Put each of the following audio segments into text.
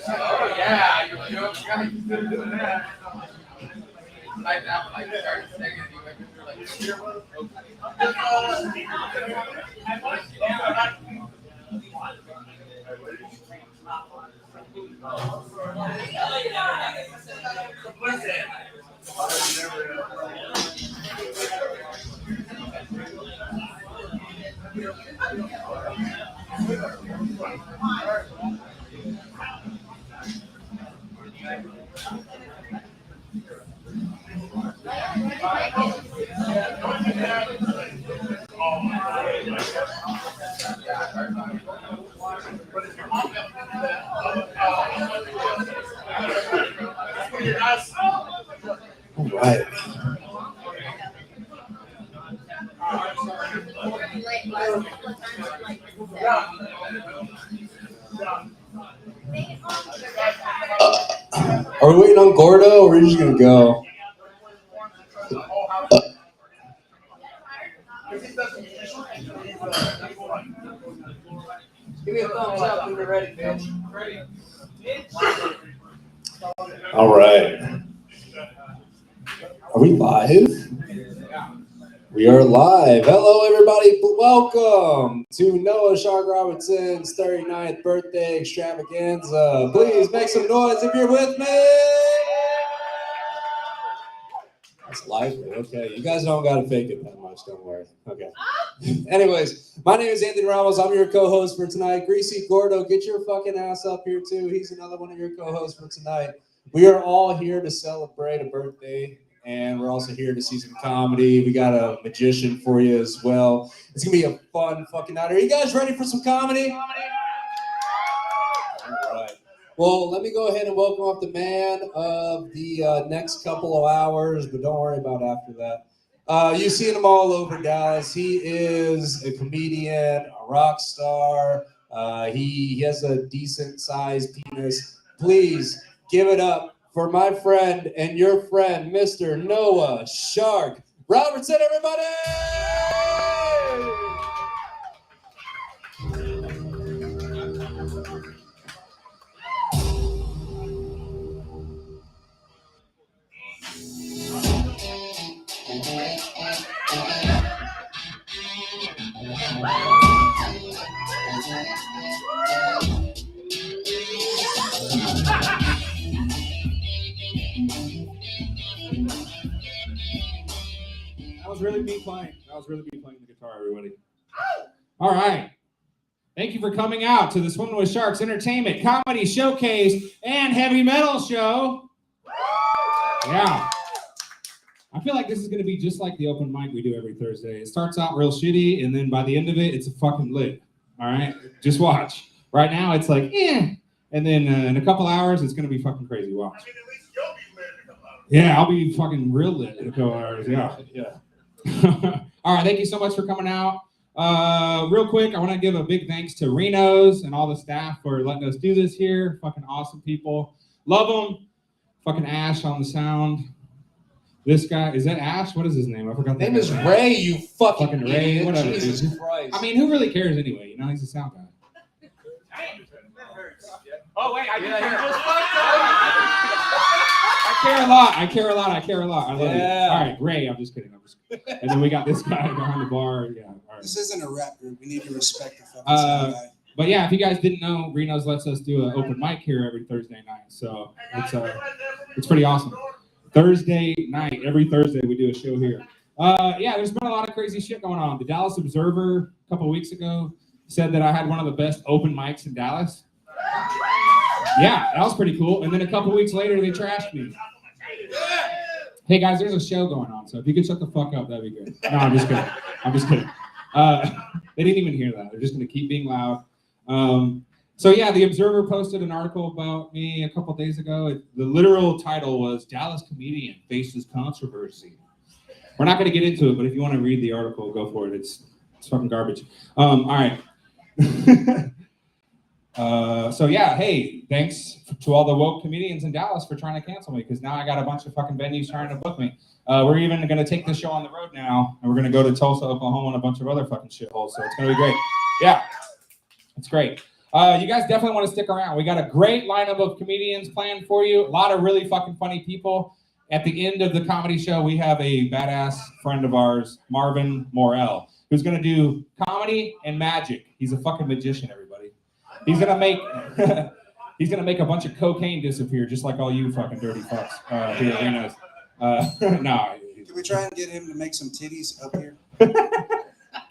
Oh yeah, you jokes got doing that. Like that, like start singing, you like you're like All right. Are we waiting on Gordo, or are we just gonna go? give me a thumbs up when you're ready, bitch. All right. Are we live? We are live. Hello, everybody. Welcome to Noah Shark Robertson's 39th birthday extravaganza. Please make some noise if you're with me. That's lively. Okay, you guys don't gotta fake it that much. Don't worry. Okay. Anyways, my name is Anthony Ramos. I'm your co-host for tonight. Greasy Gordo, get your fucking ass up here too. He's another one of your co-hosts for tonight. We are all here to celebrate a birthday, and we're also here to see some comedy. We got a magician for you as well. It's gonna be a fun fucking night. Are you guys ready for some comedy? All right. Well, let me go ahead and welcome up the man of the next couple of hours, but don't worry about after that. You've seen him all over Dallas. He is a comedian, a rock star. He has a decent sized penis. Please give it up for my friend and your friend, Mr. Noah Shark Robertson, everybody! That was really me playing the guitar, everybody. All right. Thank you for coming out to the Swimming with Sharks Entertainment Comedy Showcase and Heavy Metal Show. Yeah. I feel like this is going to be just like the open mic we do every Thursday. It starts out real shitty, and then by the end of it, it's a fucking lit. All right? Just watch. Right now, it's like, eh. And then in a couple hours, it's going to be fucking crazy. Watch. I mean, at least you'll be lit in a couple hours. Yeah, I'll be fucking real lit in a couple hours. Yeah. All right, thank you so much for coming out. Real quick, I want to give a big thanks to RENO'S and all the staff for letting us do this here. Fucking awesome people. Love them. Fucking Ash on the sound. This guy, is that Ash? What is his name? I forgot. Name is Ray, you fucking Ray. idiot. Whatever. Jesus Dude. Christ. I mean, who really cares anyway? You know, he's a sound guy. Oh, wait, I just I care a lot. I love you. All right, Ray, I'm just kidding. And then we got this guy behind the bar. Yeah. All right. This isn't a rap group. We need to respect the fucking sound guy. But yeah, if you guys didn't know, RENO'S lets us do an open mic here every Thursday night. So it's pretty awesome. Thursday night, every Thursday we do a show here. Yeah, there's been a lot of crazy shit going on. The Dallas Observer a couple of weeks ago said that I had one of the best open mics in Dallas. Yeah, that was pretty cool. And then a couple weeks later, they trashed me. Hey guys, there's a show going on, so if you could shut the fuck up, that'd be good. No, I'm just kidding. I'm just kidding. They didn't even hear that. They're just gonna keep being loud. So yeah, the Observer posted an article about me a couple days ago. The literal title was "Dallas Comedian Faces Controversy." We're not gonna get into it, but if you want to read the article, go for it. It's fucking garbage. All right. So yeah, hey, thanks to all the woke comedians in Dallas for trying to cancel me, because now I got a bunch of fucking venues trying to book me. We're even going to take the show on the road now, and we're going to go to Tulsa, Oklahoma, and a bunch of other fucking shitholes, so it's going to be great. Yeah, it's great. You guys definitely want to stick around. We got a great lineup of comedians planned for you, a lot of really fucking funny people. At the end of the comedy show, we have a badass friend of ours, Marvin Morell, who's going to do comedy and magic. He's a fucking magician, everybody. He's gonna make a bunch of cocaine disappear, just like all you fucking dirty fucks here at RENO'S. No. Can we try and get him to make some titties up here?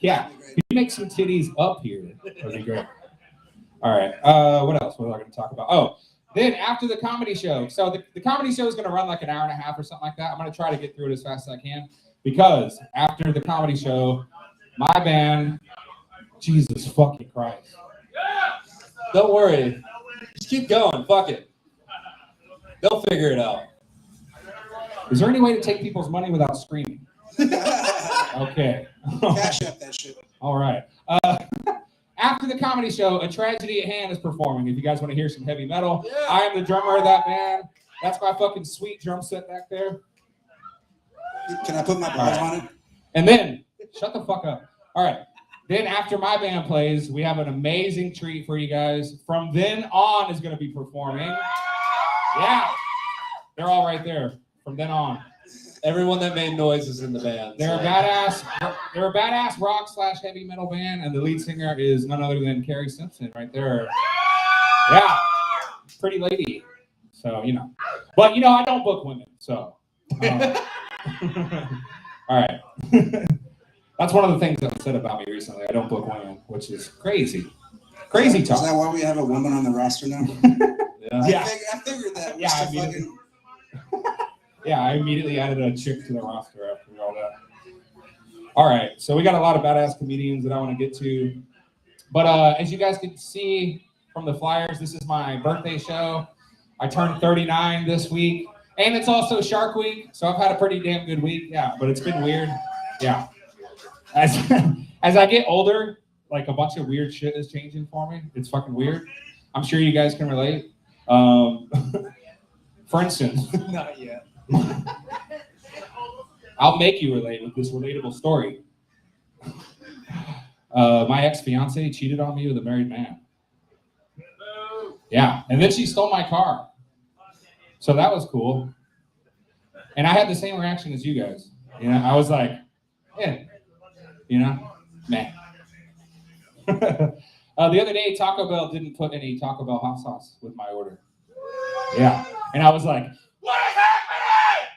Yeah, if you make some titties up here, that'd be great. All right. What else? What was I going to talk about? Oh, then after the comedy show. So the comedy show is going to run like an hour and a half or something like that. I'm going to try to get through it as fast as I can, because after the comedy show, my band, Jesus fucking Christ. Don't worry. Just keep going. Fuck it. They'll figure it out. Is there any way to take people's money without screaming? Okay. Cash up that shit. All right. After the comedy show, A Tragedy at Hand is performing. If you guys want to hear some heavy metal, yeah. I am the drummer of that band. That's my fucking sweet drum set back there. Can I put my paws on it? And then, shut the fuck up. All right. Then after my band plays, we have an amazing treat for you guys. From Then On is going to be performing. Yeah. They're all right there. From Then On. Everyone that made noise is in the band. They're a badass rock/heavy metal band, and the lead singer is none other than Carrie Simpson right there. Yeah. Pretty lady. So, you know. But, you know, I don't book women, so. All right. That's one of the things that was said about me recently. I don't book women, which is crazy. Crazy talk. Is that why we have a woman on the roster now? Yeah. I figured that. Yeah, I immediately added a chick to the roster after all that. All right, so we got a lot of badass comedians that I want to get to. But as you guys can see from the flyers, this is my birthday show. I turned 39 this week, and it's also Shark Week, so I've had a pretty damn good week. Yeah, but it's been weird. Yeah. As I get older, like a bunch of weird shit is changing for me. It's fucking weird. I'm sure you guys can relate. For instance, Not yet. I'll make you relate with this relatable story. My ex-fiance cheated on me with a married man. Yeah, and then she stole my car. So that was cool. And I had the same reaction as you guys. You know, I was like, yeah. You know, man. The other day, Taco Bell didn't put any Taco Bell hot sauce with my order. Yeah, and I was like, what is happening?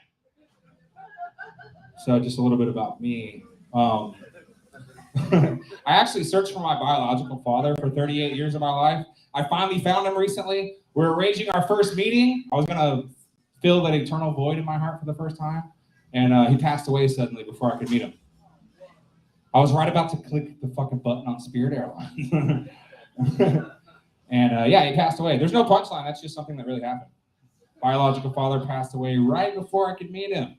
So just a little bit about me. I actually searched for my biological father for 38 years of my life. I finally found him recently. We're arranging our first meeting. I was gonna fill that eternal void in my heart for the first time, and he passed away suddenly before I could meet him. I was right about to click the fucking button on Spirit Airlines. And yeah, he passed away. There's no punchline. That's just something that really happened. Biological father passed away right before I could meet him.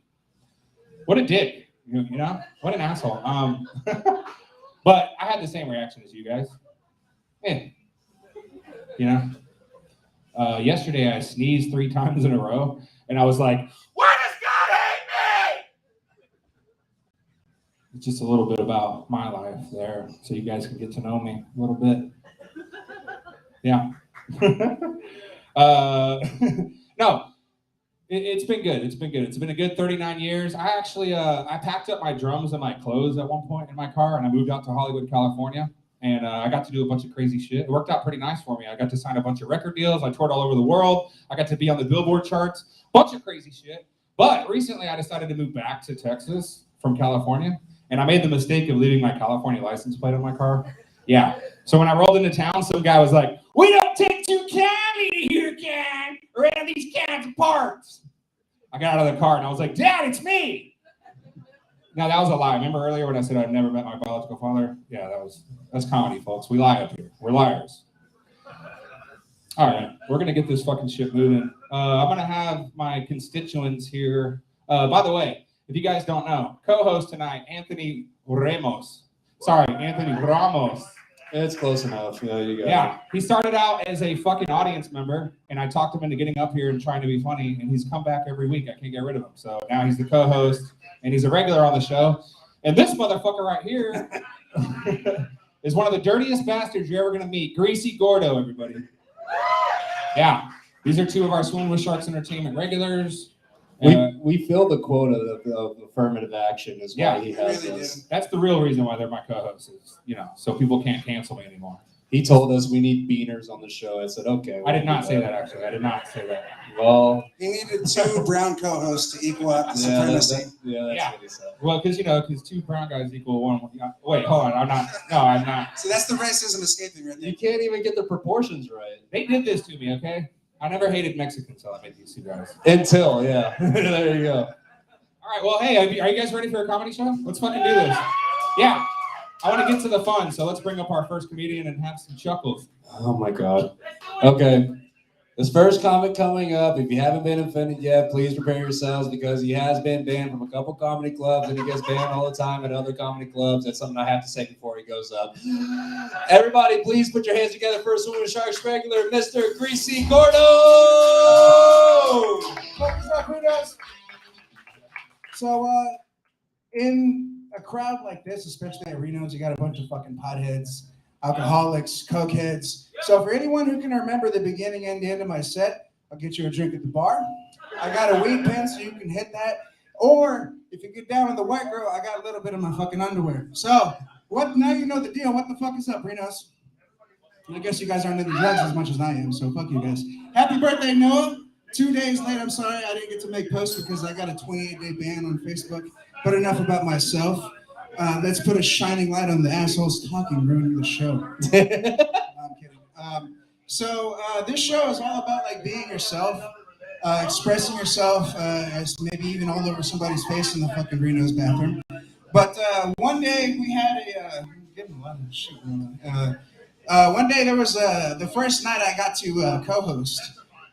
What a dick, you know? What an asshole. But I had the same reaction as you guys. Yeah. You know? Yesterday I sneezed 3 times in a row, and I was like, why does God hate me? It's just a little bit about my life there, so you guys can get to know me a little bit. Yeah. No, it's been good. It's been good. It's been a good 39 years. I actually, I packed up my drums and my clothes at one point in my car, and I moved out to Hollywood, California. And I got to do a bunch of crazy shit. It worked out pretty nice for me. I got to sign a bunch of record deals. I toured all over the world. I got to be on the Billboard charts. Bunch of crazy shit. But recently I decided to move back to Texas from California. And I made the mistake of leaving my California license plate on my car. Yeah. So when I rolled into town, some guy was like, we don't take too kindly to your kind or any of these kinds of parts. I got out of the car and I was like, Dad, it's me. Now that was a lie. Remember earlier when I said I'd never met my biological father? Yeah, that's comedy, folks. We lie up here. We're liars. All right, we're gonna get this fucking shit moving. I'm gonna have my constituents here. By the way, if you guys don't know, co-host tonight, Anthony Ramos. Sorry, Anthony Ramos. It's close enough. Yeah, you got Yeah, he started out as a fucking audience member, and I talked him into getting up here and trying to be funny, and he's come back every week. I can't get rid of him. So now he's the co-host, and he's a regular on the show. And this motherfucker right here is one of the dirtiest bastards you're ever gonna meet. Greasy Gordo, everybody. Yeah, these are two of our Swimming with Sharks Entertainment regulars. We filled the quota of affirmative action is why he has really us. That's the real reason why they're my co-hosts, is, so people can't cancel me anymore. He told us we need beaners on the show. I said, okay. I did not say that, actually. I did not say that. Well, He needed 2 brown co-hosts to equal out the supremacy. that's what he said. Well, because 2 brown guys equal 1. Wait, hold on. I'm not. So that's the racism escaping right there. You can't even get the proportions right. They did this to me, okay? I never hated Mexicans until I met these 2 guys. Until, yeah. There you go. All right, well, hey, are you guys ready for a comedy show? Let's fucking do this. Yeah. I want to get to the fun, so let's bring up our first comedian and have some chuckles. Oh, my God. Okay. This first comic coming up, if you haven't been offended yet, please prepare yourselves because he has been banned from a couple comedy clubs and he gets banned all the time at other comedy clubs. That's something I have to say before he goes up. Everybody, please put your hands together for a Swimming with Sharks regular, Mr. Greasy Gordo! What's up, Reno's? So, in a crowd like this, especially at Reno's, you got a bunch of fucking potheads, alcoholics, cokeheads. So for anyone who can remember the beginning and the end of my set, I'll get you a drink at the bar. I got a weed pen so you can hit that. Or if you get down with the white girl, I got a little bit of my fucking underwear. So now you know the deal. What the fuck is up, Reno's? I guess you guys aren't into drugs as much as I am, so fuck you guys. Happy birthday, Noah. 2 days late. I'm sorry I didn't get to make posts because I got a 28-day ban on Facebook. But enough about myself. Let's put a shining light on the assholes talking, ruining the show. No, I'm kidding. So this show is all about like being yourself, expressing yourself, as maybe even all over somebody's face in the fucking Reno's bathroom. But one day we had getting a lot of shit going on. One day there was the first night I got to co-host.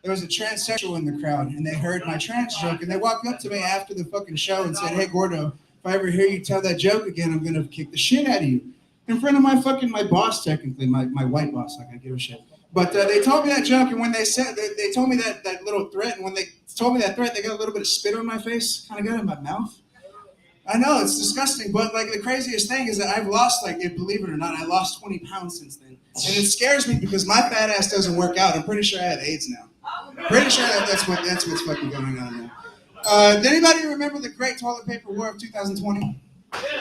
There was a transsexual in the crowd, and they heard my trans joke, and they walked up to me after the fucking show and said, "Hey, Gordo, if I ever hear you tell that joke again, I'm gonna kick the shit out of you." In front of my boss, technically, my white boss, like I give a shit. But they told me that joke, and when they said, they told me that little threat, and when they told me that threat, they got a little bit of spit on my face, kind of got in my mouth. I know, it's disgusting, but like the craziest thing is that I've lost, like, believe it or not, I lost 20 pounds since then. And it scares me because my fat ass doesn't work out. I'm pretty sure I have AIDS now. Pretty sure that's what's fucking going on now. Did anybody remember the Great Toilet Paper War of 2020?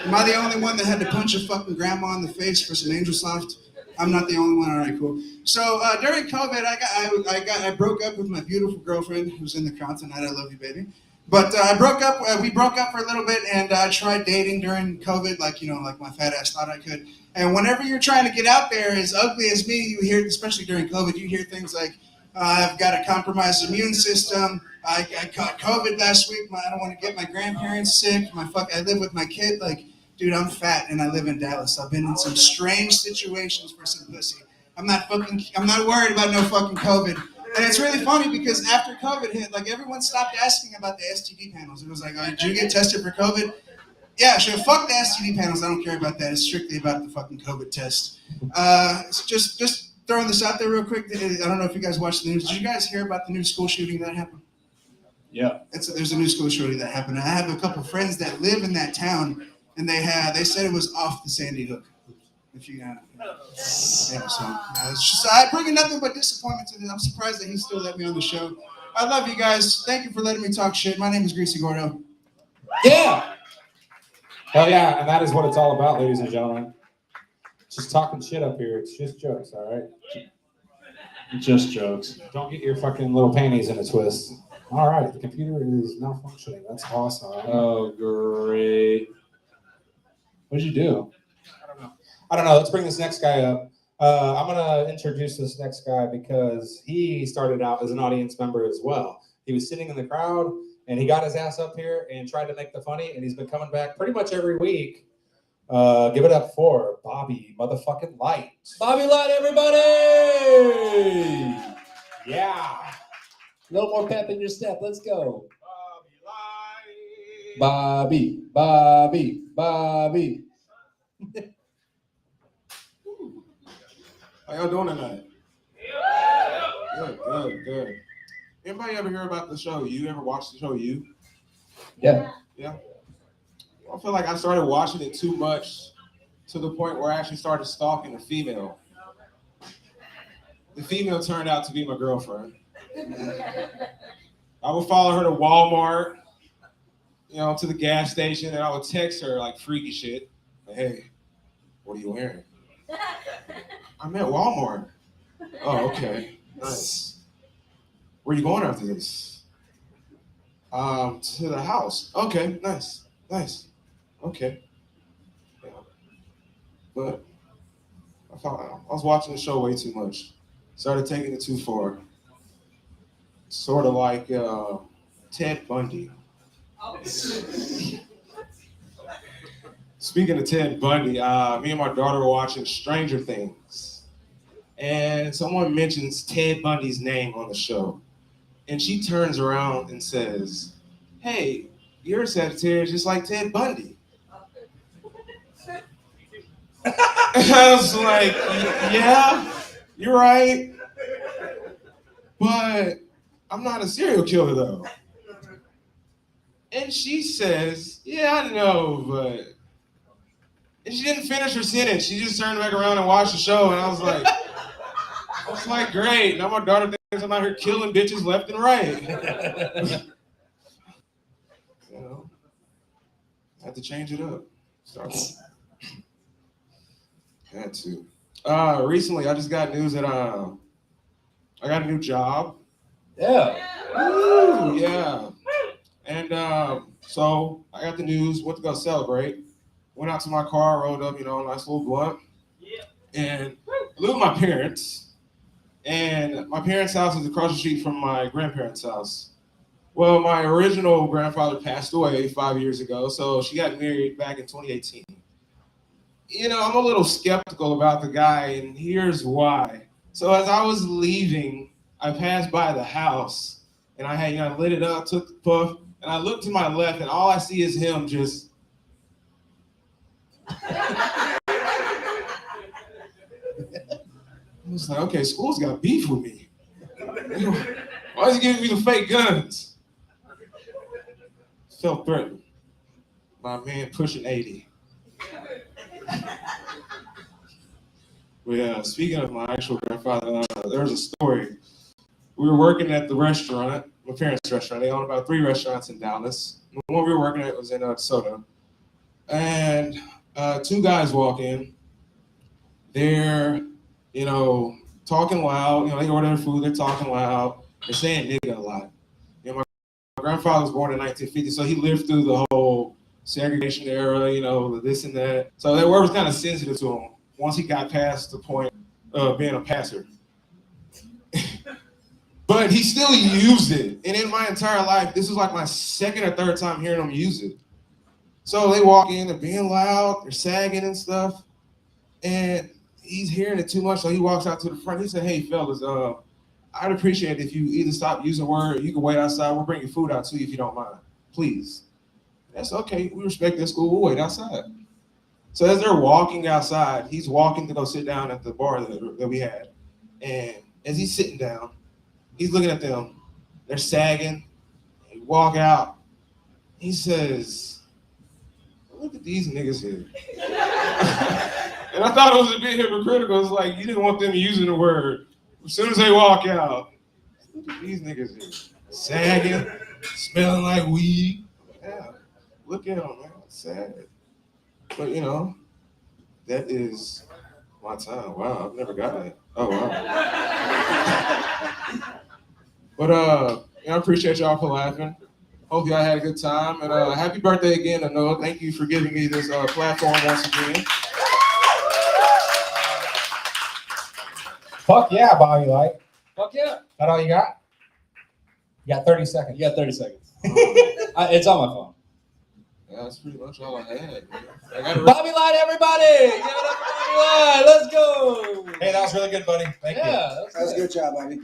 Am I the only one that had to punch a fucking grandma in the face for some Angel Soft? I'm not the only one. All right, cool. So during COVID, I broke up with my beautiful girlfriend who's in the crowd tonight. I love you, baby. But we broke up for a little bit, and I tried dating during COVID, like my fat ass thought I could. And whenever you're trying to get out there, as ugly as me, you hear, especially during COVID, you hear things like, I've got a compromised immune system. I caught COVID last week. I don't want to get my grandparents sick. I live with my kid. Like, dude, I'm fat and I live in Dallas. I've been in some strange situations for some pussy. I'm not worried about no fucking COVID. And it's really funny because after COVID hit, like everyone stopped asking about the STD panels. It was like, did you get tested for COVID? Yeah, sure. Fuck the STD panels. I don't care about that. It's strictly about the fucking COVID test. Just throwing this out there real quick. I don't know if you guys watched the news. Did you guys hear about the new school shooting that happened? Yeah. There's a new school shooting that happened. I have a couple friends that live in that town, and they said it was off the Sandy Hook. If you so it's just I bring nothing but disappointment to this. I'm surprised that he still let me on the show. I love you guys. Thank you for letting me talk shit. My name is Greasy Gordo. Yeah. Hell yeah, and that is what it's all about, ladies and gentlemen. Just talking shit up here. It's just jokes, all right? Just jokes. Don't get your fucking little panties in a twist. All right, the computer is malfunctioning. That's awesome. Oh, great. What'd you do? I don't know. Let's bring this next guy up. I'm going to introduce this next guy because he started out as an audience member as well. He was sitting in the crowd, and he got his ass up here and tried to make the funny, and he's been coming back pretty much every week. Give it up for Bobby motherfucking Light. Bobby Light, everybody! Yeah. A little more pep in your step. Let's go. Bobby Light. Bobby. How y'all doing tonight? Good. Anybody ever hear about the show You? Ever watch the show You? Yeah. I feel like I started watching it too much to the point where I actually started stalking a female. The female turned out to be my girlfriend. I would follow her to Walmart, to the gas station, and I would text her like freaky shit. Like, hey, what are you wearing? I'm at Walmart. Oh, okay. Nice. Where are you going after this? To the house. Okay, nice. Okay. Yeah. But I was watching the show way too much. Started taking it too far. Sort of like Ted Bundy. Speaking of Ted Bundy, me and my daughter were watching Stranger Things. And someone mentions Ted Bundy's name on the show. And she turns around and says, hey, you're a Sagittarius just like Ted Bundy. I was like, yeah, you're right. But I'm not a serial killer though. And she says, yeah, I know, but... And she didn't finish her sentence. She just turned back around and watched the show. And I was like, great. Now my daughter thinks I'm out here killing bitches left and right. I had to change it up. Had to. Recently, I just got news that I got a new job. Yeah. Woo, yeah. And so I got the news, went to go celebrate. Went out to my car, rolled up, a nice little blunt. And I live with my parents. And my parents' house is across the street from my grandparents' house. Well, my original grandfather passed away 5 years ago, so she got married back in 2018. I'm a little skeptical about the guy, and here's why. So as I was leaving, I passed by the house, and I had, lit it up, took the puff, and I looked to my left, and all I see is him just... I was like, okay, school's got beef with me. Why is he giving me the fake guns? Felt threatened by a man pushing 80. But yeah, speaking of my actual grandfather, there was a story. We were working at the restaurant, my parents' restaurant. They own about 3 restaurants in Dallas. The one we were working at was in DeSoto. And 2 guys walk in. They're, talking loud. They order their food. They're talking loud. They're saying nigga a lot. My grandfather was born in 1950, so he lived through the whole segregation era, the this and that. So that word was kind of sensitive to him once he got past the point of being a passer. But he still used it. And in my entire life, this was like my 2nd or 3rd time hearing him use it. So they walk in, they're being loud, they're sagging and stuff. And he's hearing it too much, so he walks out to the front. He said, hey, fellas, I'd appreciate it if you either stop using the word, or you can wait outside. We'll bring your food out to you if you don't mind. Please. That's okay. We respect that school. We'll wait outside. So as they're walking outside, he's walking to go sit down at the bar that we had. And as he's sitting down, he's looking at them. They're sagging. They walk out. He says, look at these niggas here. And I thought it was a bit hypocritical. It's like, you didn't want them using the word. As soon as they walk out, look at these niggas here. Sagging, smelling like weed. Yeah, look at them, man. Sad. But, that is my time. Wow, I've never got that. Oh, wow. But, I appreciate y'all for laughing. Hope y'all had a good time. And happy birthday again to Noah. Thank you for giving me this platform once again. Fuck yeah, Bobby Light. Fuck yeah. That all you got? You got 30 seconds. You got 30 seconds. It's on my phone. Yeah, that's pretty much all I had. Man. I got Bobby Light, everybody! Give it up for Bobby Light. Let's go. Hey, that was really good, buddy. Thank you. Yeah, That was a good job, Bobby.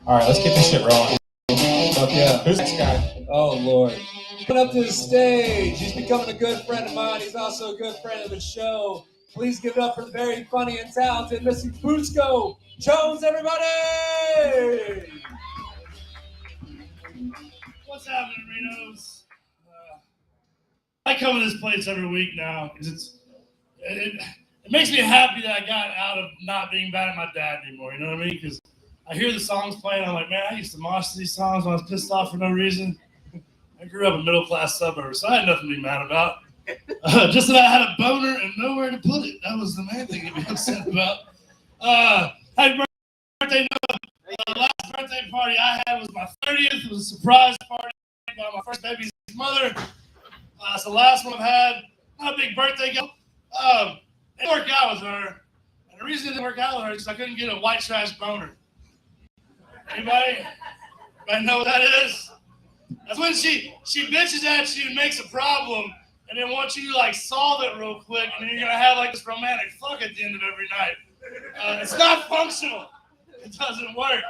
All right, let's get this shit rolling. Fuck yeah. Who's this guy? Oh, Lord. Coming up to the stage, he's becoming a good friend of mine. He's also a good friend of the show. Please give it up for the very funny and talented Mr. Busco Jones, everybody! What's happening, RENO'S? I come to this place every week now because it makes me happy that I got out of not being bad at my dad anymore. You know what I mean? Because I hear the songs playing, I'm like, man, I used to mosh to these songs when I was pissed off for no reason. I grew up in middle-class suburbs, so I had nothing to be mad about. Just that I had a boner and nowhere to put it. That was the main thing to be upset about. Happy birthday, Noah. The last birthday party I had was my 30th. It was a surprise party by my first baby's mother. It's the last one I've had. Not a big birthday girl. It didn't work out with her. And the reason it didn't work out with her is because I couldn't get a white trash boner. Anybody know what that is? That's when she bitches at you and makes a problem and then wants you to like solve it real quick, and then you're gonna have like this romantic fuck at the end of every night. It's not functional. It doesn't work.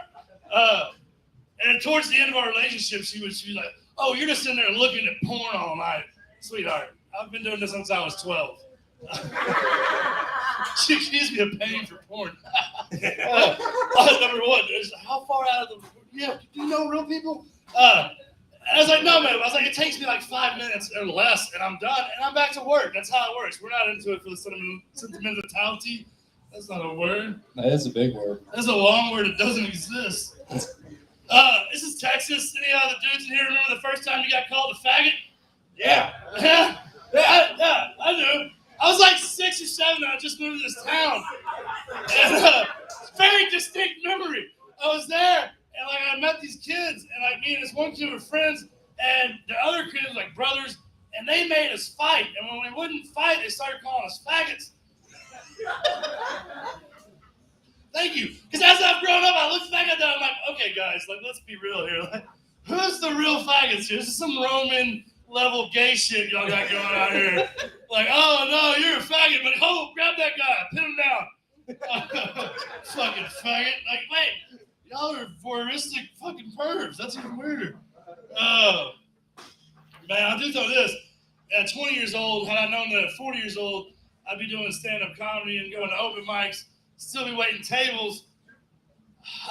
And towards the end of our relationship, she was like, "Oh, you're just sitting there looking at porn all night, sweetheart. I've been doing this since I was 12." She accused me of paying for porn. Number one, how far out of the? Yeah, do you know real people? I was like, no, man. I was like, it takes me like 5 minutes or less, and I'm done, and I'm back to work. That's how it works. We're not into it for the sentimentality. That's not a word. That is a big word. That's a long word. It doesn't exist. This is Texas. Any of the dudes in here remember the first time you got called a faggot? Yeah. I do. I was like 6 or 7 and I just moved to this town. And very distinct memory. I was there and like I met these kids and like me and this one kid were friends and the other kids were like brothers and they made us fight. And when we wouldn't fight, they started calling us faggots. Thank you. Because as I've grown up, I look back at that, I'm like, okay, guys, like let's be real here. Like, who's the real faggots here? This is some Roman level gay shit y'all got going on here. Like, oh no, you're a faggot, but oh, grab that guy, pin him down. Fucking faggot. Like, wait, y'all are voyeuristic fucking pervs. That's even weirder. Oh, man, I do know this. At 20 years old, had I known that at 40 years old, I'd be doing stand-up comedy and going to open mics, still be waiting tables.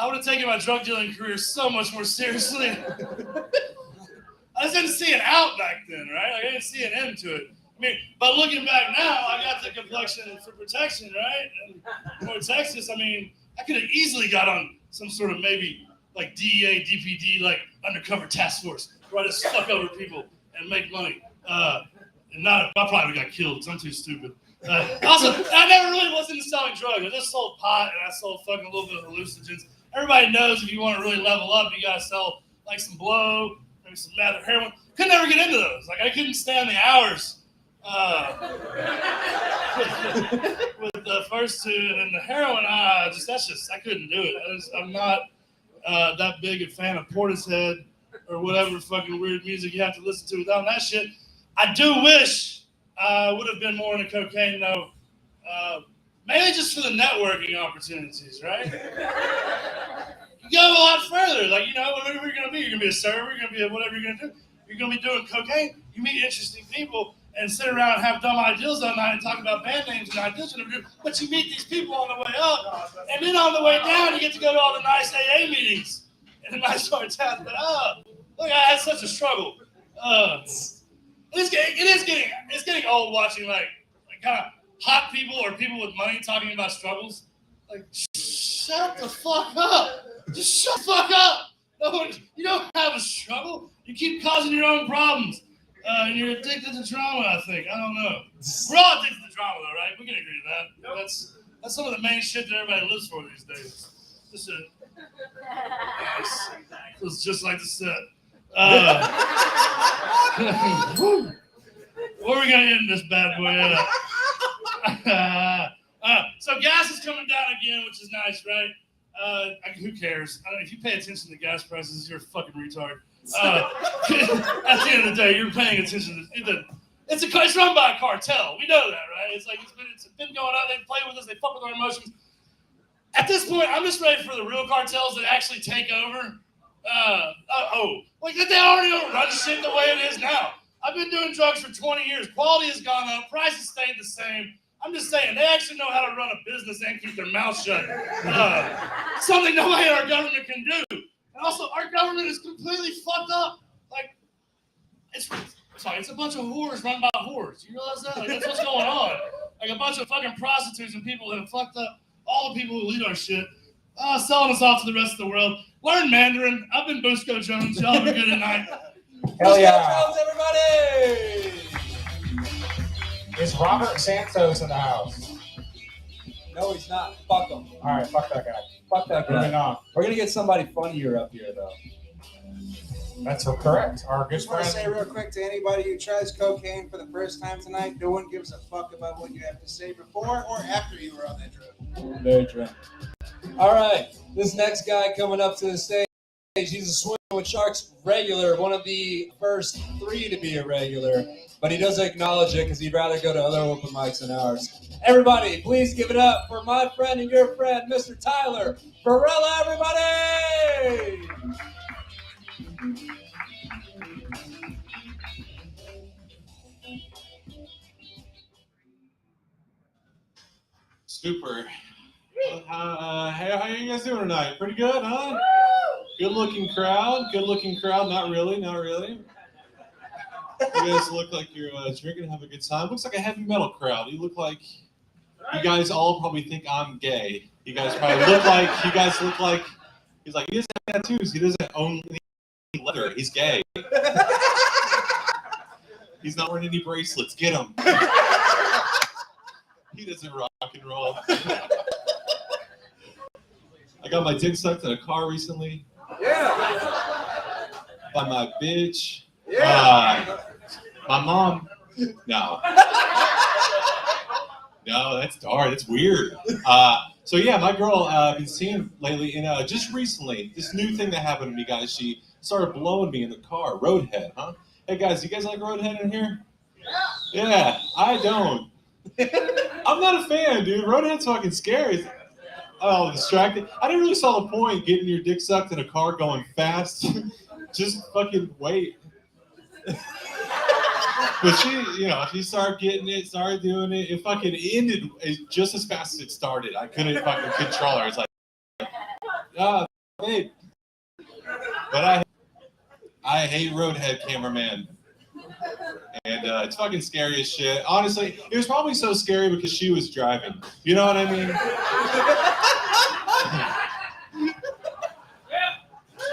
I would have taken my drug dealing career so much more seriously. I just didn't see an out back then, right? Like, I didn't see an end to it. I mean, but looking back now, I got the complexion for protection, right? And North Texas, I mean, I could have easily got on some sort of maybe like DEA, DPD, like undercover task force, where I just fuck over people and make money. And I probably would have got killed because I'm too stupid. Also, I never really was into selling drugs. I just sold pot and I sold fucking a little bit of hallucinogens. Everybody knows if you want to really level up, you got to sell like some blow, maybe some meth or heroin. Could never get into those. Like I couldn't stand the hours with the first two, and then the heroin. I couldn't do it. I'm not that big a fan of Portishead or whatever fucking weird music you have to listen to without that shit. I do wish I would have been more into cocaine though, mainly just for the networking opportunities, right? You go a lot further, like, you know, whatever you're gonna be. You're gonna be a server, you're gonna be whatever you're gonna do. You're gonna be doing cocaine, you meet interesting people and sit around and have dumb ideals all night and talk about band names and ideas and everything, but you meet these people on the way up, and then on the way down, you get to go to all the nice AA meetings in the nice part of town. But look, I had such a struggle. It's getting old watching like kind of hot people or people with money talking about struggles. Like, shut the fuck up. Just shut the fuck up. No, you don't have a struggle. You keep causing your own problems. And you're addicted to drama, I think. I don't know. We're all addicted to drama, though, right? We can agree to that. That's some of the main shit that everybody lives for these days. This shit. Feels just like the set. Where are we going to end this bad boy at? So gas is coming down again, which is nice, right? Who cares? If you pay attention to gas prices, you're a fucking retard. At the end of the day, you're paying attention to it's run by a cartel. We know that, right? It's like it's been going on. They play with us. They fuck with our emotions. At this point, I'm just ready for the real cartels that actually take over. Like they already don't run shit the way it is now. I've been doing drugs for 20 years. Quality has gone up. Prices stayed the same. I'm just saying, they actually know how to run a business and keep their mouth shut. Something nobody in our government can do. And also, our government is completely fucked up. Like, it's a bunch of whores run by whores. You realize that? Like, that's what's going on. Like, a bunch of fucking prostitutes and people that have fucked up all the people who lead our shit, selling us off to the rest of the world. Learn Mandarin. I've been Busco Jones. Y'all have a good night. Hell yeah. Jones, everybody! Is Robert Santos in the house? No, he's not. Fuck him. All right, fuck that guy. Fuck that guy. Moving on. We're gonna get somebody funnier up here, though. That's correct. Our good I just want to friend. say real quick to anybody who tries cocaine for the first time tonight, no one gives a fuck about what you have to say before or after you were on that drug. Very true. All right, this next guy coming up to the stage, he's a Swim with Sharks regular, one of the first 3 to be a regular, but he doesn't acknowledge it because he'd rather go to other open mics than ours. Everybody, please give it up for my friend and your friend, Mr. Tyler Varela, everybody! Super. Hey, how you guys doing tonight? Pretty good, huh? Good-looking crowd. Good-looking crowd. Not really. Not really. You guys look like you're drinking, have a good time. Looks like a heavy metal crowd. You look like you guys all probably think I'm gay. You guys probably look like. You guys look like. He's like, he doesn't have tattoos. He doesn't own any leather. He's gay. He's not wearing any bracelets. Get him. He doesn't rock and roll. I got my dick sucked in a car recently. Yeah. By my bitch. Yeah. My mom. No. No, that's dark. That's weird. So yeah, my girl I've been seeing lately, and just recently, this new thing that happened to me, guys. She started blowing me in the car. Roadhead, huh? Hey guys, you guys like Roadhead in here? Yeah, I don't. I'm not a fan, dude. Roadhead's fucking scary. Oh, distracted. I didn't really saw the point getting your dick sucked in a car going fast. Just fucking wait. But she started getting it, started doing it. It fucking ended just as fast as it started. I couldn't fucking control her. It's like, babe. But I hate Roadhead cameraman. And it's fucking scary as shit. Honestly, it was probably so scary because she was driving. You know what I mean?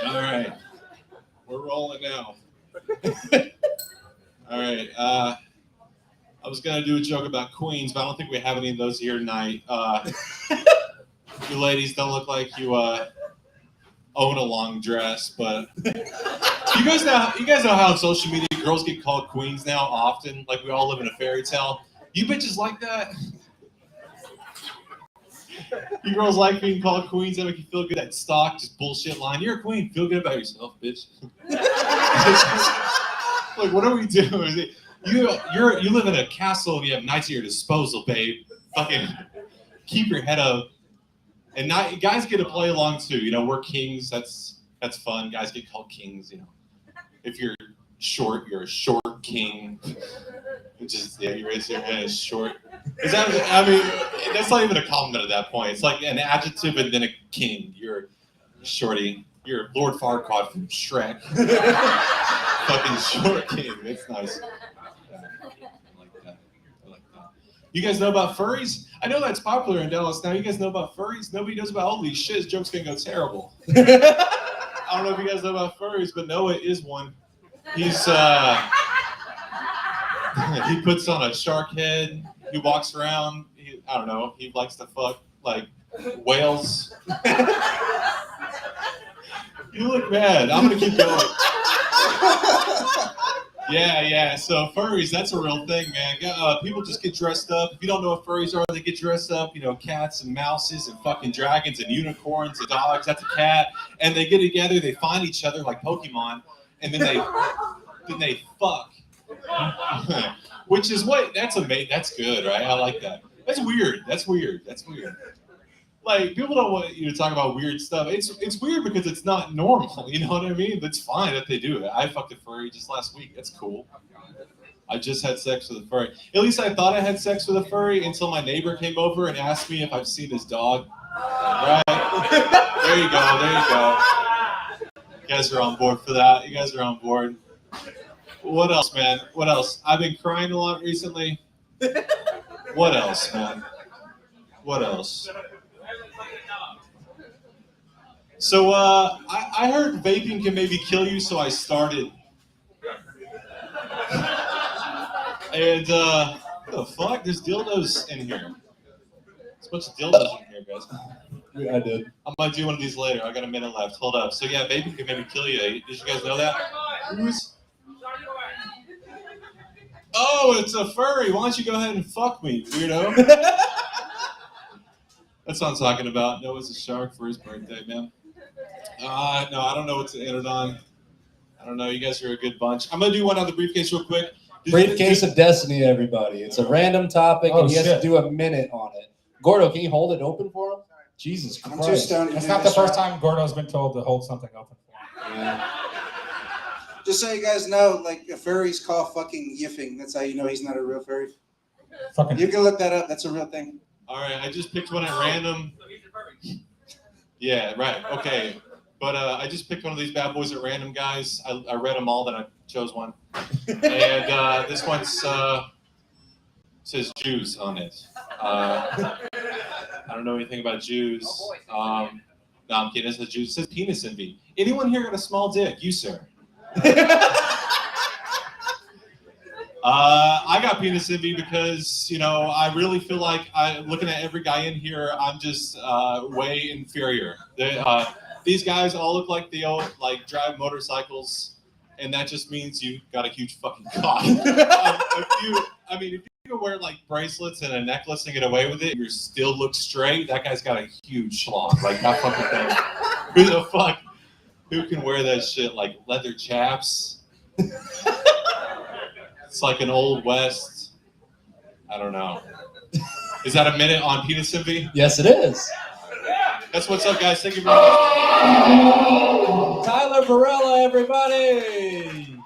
All right. We're rolling now. All right. I was going to do a joke about queens, but I don't think we have any of those here tonight. You ladies don't look like you own a long dress, but you guys know how on social media girls get called queens now often, like we all live in a fairy tale. You bitches like that? You girls like being called queens? That make you feel good? That stock, just bullshit line. You're a queen. Feel good about yourself, bitch. Like, what are we doing? You live in a castle and you have knights at your disposal, babe. Fucking keep your head up. And not, guys get to play along too. You know, we're kings. That's fun. Guys get called kings. You know, if you're short, you're a short king. Which is, yeah, you raise your head as short. Is that? I mean, that's not even a compliment at that point. It's like an adjective and then a king. You're shorty. You're Lord Farquaad from Shrek. Fucking short king. It's nice. I like that. You guys know about furries? I know that's popular in Dallas now. You guys know about furries? Nobody knows about all these shit. This joke's gonna go terrible. I don't know if you guys know about furries, but Noah is one. He's he puts on a shark head. He walks around. I don't know. He likes to fuck like whales. You look mad. I'm gonna keep going. Yeah. So furries, that's a real thing, man. People just get dressed up. If you don't know what furries are, they get dressed up. You know, cats and mouses and fucking dragons and unicorns and dogs. That's a cat. And they get together. They find each other like Pokemon, and then they fuck. Which is what? That's amazing. That's good, right? I like that. That's weird. Like, people don't want you to talk about weird stuff. It's weird because it's not normal. You know what I mean? That's fine that they do it. I fucked a furry just last week. That's cool. I just had sex with a furry. At least I thought I had sex with a furry until my neighbor came over and asked me if I've seen his dog. Right? There you go. You guys are on board for that. You guys are on board. What else, man? What else? I've been crying a lot recently. What else, man? What else? So I heard vaping can maybe kill you, so I started. And what the fuck? There's dildos in here. There's a bunch of dildos in here, guys. Yeah, I did. I might do one of these later. I got a minute left. Hold up. So yeah, vaping can maybe kill you. Did you guys know that? Oh, it's a furry. Why don't you go ahead and fuck me, weirdo? That's what I'm talking about. Noah's a shark for his birthday, man. No, I don't know what's entered on. I don't know. You guys are a good bunch. I'm going to do one on the briefcase real quick. Briefcase of Destiny, everybody. It's a random topic, and he has to do a minute on it. Gordo, can you hold it open for him? Jesus I'm Christ. too stoned. That's not the first time Gordo's been told to hold something open for him. Yeah. Just so you guys know, like, a furry's call fucking yiffing. That's how you know he's not a real furry. Fucking. You can look that up. That's a real thing. All right, I just picked one at random. Yeah, right. Okay. But I just picked one of these bad boys at random, guys. I read them all, then I chose one. And this one says Jews on it. I don't know anything about Jews. No, I'm kidding. It says Jews. It says penis envy. Anyone here got a small dick? You, sir. I got penis envy because, you know, I really feel like looking at every guy in here, I'm just way inferior. These guys all look like they all drive motorcycles, and that just means you got a huge fucking cock. If you can wear like bracelets and a necklace and get away with it, you still look straight. That guy's got a huge schlong. Like that fucking thing. Who the fuck? Who can wear that shit? Like leather chaps? It's like an old west. I don't know. Is that a minute on penis envy? Yes, it is. That's what's up, guys. Thank you very much. Tyler Varela, everybody.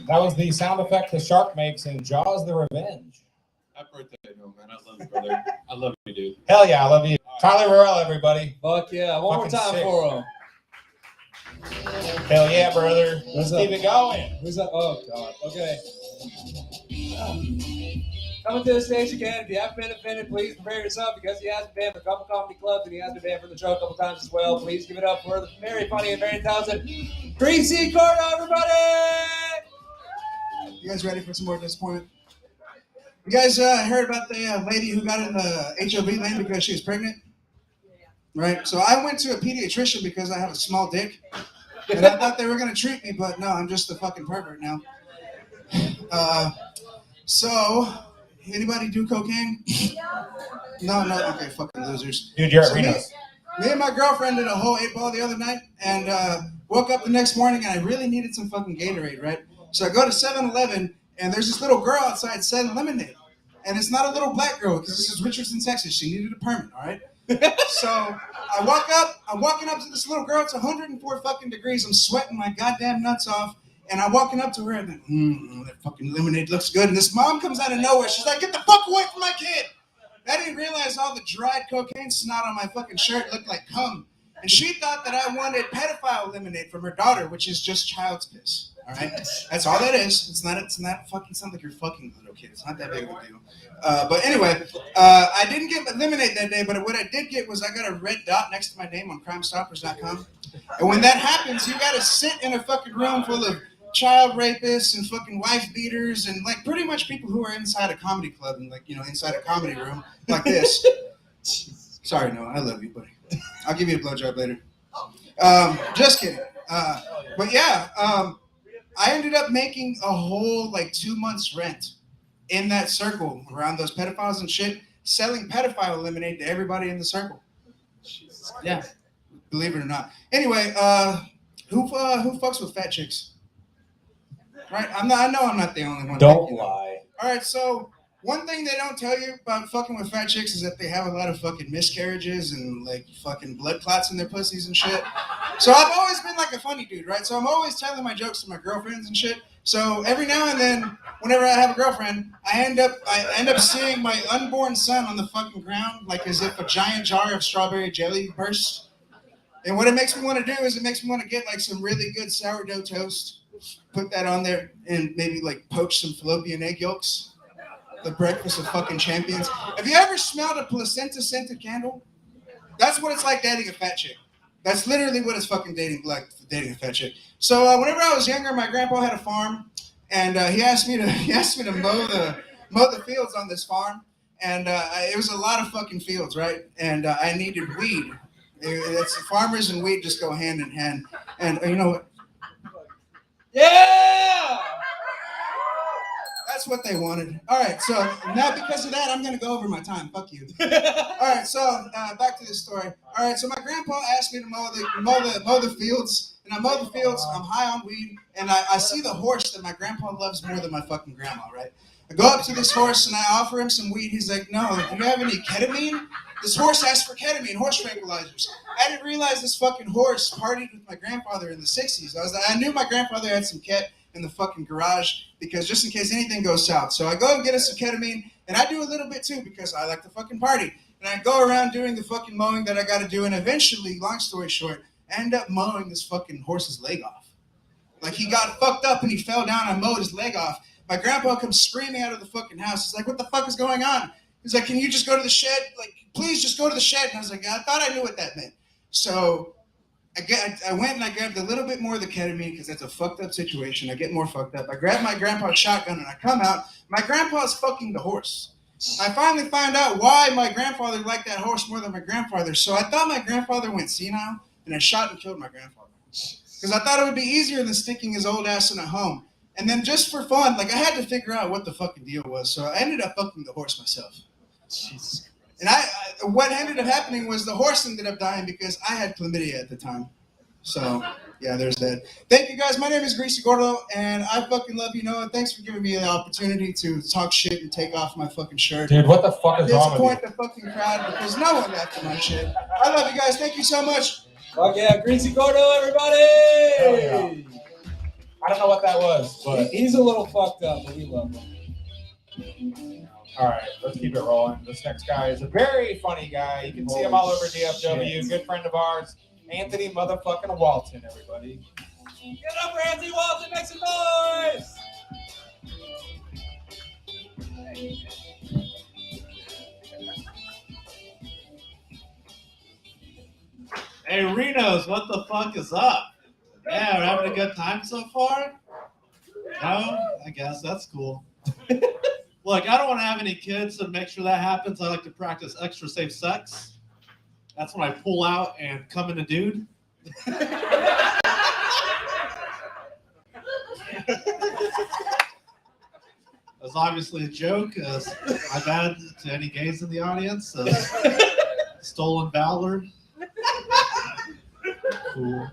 That was the sound effect the shark makes in Jaws the Revenge. Happy birthday, no, man. I love you, brother. I love you, dude. Hell yeah, I love you. Tyler Varela, everybody. Fuck yeah. One more Fucking time sick. for him. Hell yeah, brother. Let's up? keep it going. Who's up? Oh, God. Okay. Coming to the stage again. If you haven't been offended, please prepare yourself because he has been banned for a couple comedy clubs and he has been banned from the show a couple times as well. Please give it up for the very funny and very talented Greasy Gordo, everybody! You guys ready for some more disappointment? You guys heard about the lady who got in the HOV lane because she was pregnant? Right? So I went to a pediatrician because I have a small dick. And I thought they were going to treat me, but no, I'm just a fucking pervert now. So, anybody do cocaine? No, okay, fucking losers. Dude, you're at So RENO'S. Me and my girlfriend did a whole 8-ball the other night and woke up the next morning and I really needed some fucking Gatorade, right? So I go to 7-Eleven and there's this little girl outside selling lemonade. And it's not a little black girl because this is Richardson, Texas. She needed a permit, all right? So I walk up, I'm walking up to this little girl. It's 104 fucking degrees. I'm sweating my goddamn nuts off. And I'm walking up to her and then, that fucking lemonade looks good. And this mom comes out of nowhere. She's like, get the fuck away from my kid. I didn't realize all the dried cocaine snot on my fucking shirt looked like cum. And she thought that I wanted pedophile lemonade from her daughter, which is just child's piss. All right? That's all that is. It's not fucking sound like you're fucking little kid. It's not that big of a deal. But anyway, I didn't get lemonade that day, but what I did get was I got a red dot next to my name on crimestoppers.com. And when that happens, you got to sit in a fucking room full of child rapists and fucking wife beaters and like pretty much people who are inside a comedy club and like, you know, inside a comedy room like this. Sorry, Noah, I love you, buddy. I'll give you a blowjob later. Just kidding. But yeah, I ended up making a whole like 2 months rent in that circle around those pedophiles and shit, selling pedophile lemonade to everybody in the circle. Yeah, believe it or not. Anyway, who fucks with fat chicks? Right? I know I'm not the only one. Don't lie. All right, so one thing they don't tell you about fucking with fat chicks is that they have a lot of fucking miscarriages and like fucking blood clots in their pussies and ship. So I've always been like a funny dude, right? So I'm always telling my jokes to my girlfriends and shit. So every now and then, whenever I have a girlfriend, I end up seeing my unborn son on the fucking ground, like as if a giant jar of strawberry jelly burst. And what it makes me want to do is it makes me want to get like some really good sourdough toast, put that on there, and maybe like poach some fallopian egg yolks. The breakfast of fucking champions. Have you ever smelled a placenta-scented candle? That's what it's like dating a fat chick. That's literally what it's fucking dating a fat chick. So whenever I was younger, my grandpa had a farm, and he asked me to mow the fields on this farm, and it was a lot of fucking fields, right? And I needed weed. It's farmers and weed just go hand in hand. And you know what? Yeah. That's what they wanted. All right, so now because of that, I'm gonna go over my time. Fuck you. All right, so back to this story. All right, so my grandpa asked me to mow the fields, and I mow the fields. I'm high on weed, and I see the horse that my grandpa loves more than my fucking grandma. Right? I go up to this horse and I offer him some weed. He's like, "No, do you have any ketamine?" This horse asked for ketamine, horse tranquilizers. I didn't realize this fucking horse partied with my grandfather in the '60s. I knew my grandfather had some ket in the fucking garage because just in case anything goes south. So I go and get us some ketamine, and I do a little bit too because I like to fucking party. And I go around doing the fucking mowing that I got to do, and eventually, long story short, I end up mowing this fucking horse's leg off. Like he got fucked up and he fell down. I mowed his leg off. My grandpa comes screaming out of the fucking house. He's like, "What the fuck is going on?" He's like, "Can you just go to the shed? Like, please just go to the shed." And I was like, I thought I knew what that meant. So I went and I grabbed a little bit more of the ketamine because that's a fucked up situation. I get more fucked up. I grab my grandpa's shotgun and I come out. My grandpa's fucking the horse. I finally find out why my grandfather liked that horse more than my grandfather. So I thought my grandfather went senile and I shot and killed my grandfather. Because I thought it would be easier than sticking his old ass in a home. And then just for fun, like I had to figure out what the fucking deal was. So I ended up fucking the horse myself. Jesus. And what ended up happening was the horse ended up dying because I had chlamydia at the time. So, yeah, there's that. Thank you, guys. My name is Greasy Gordo, and I fucking love you, Noah. Thanks for giving me the opportunity to talk shit and take off my fucking shirt. Dude, what the fuck is wrong with you? Disappoint the fucking crowd because no one laughed at my shit. I love you guys. Thank you so much. Fuck yeah, Greasy Gordo, everybody! Yeah. I don't know what that was, but He's a little fucked up, but we love him. all right, let's keep it rolling. This next guy is a very funny guy. You can see him all over DFW. Shit. Good friend of ours, Anthony motherfucking Walton, everybody. Get up, Ramsey Walton, make some noise! Hey, RENO'S, what the fuck is up? Yeah, we're having a good time so far? No? I guess that's cool. Look, I don't want to have any kids, so to make sure that happens, I like to practice extra safe sex. That's when I pull out and come in a dude. That's obviously a joke. My bad to any gays in the audience. Stolen valor. Cool.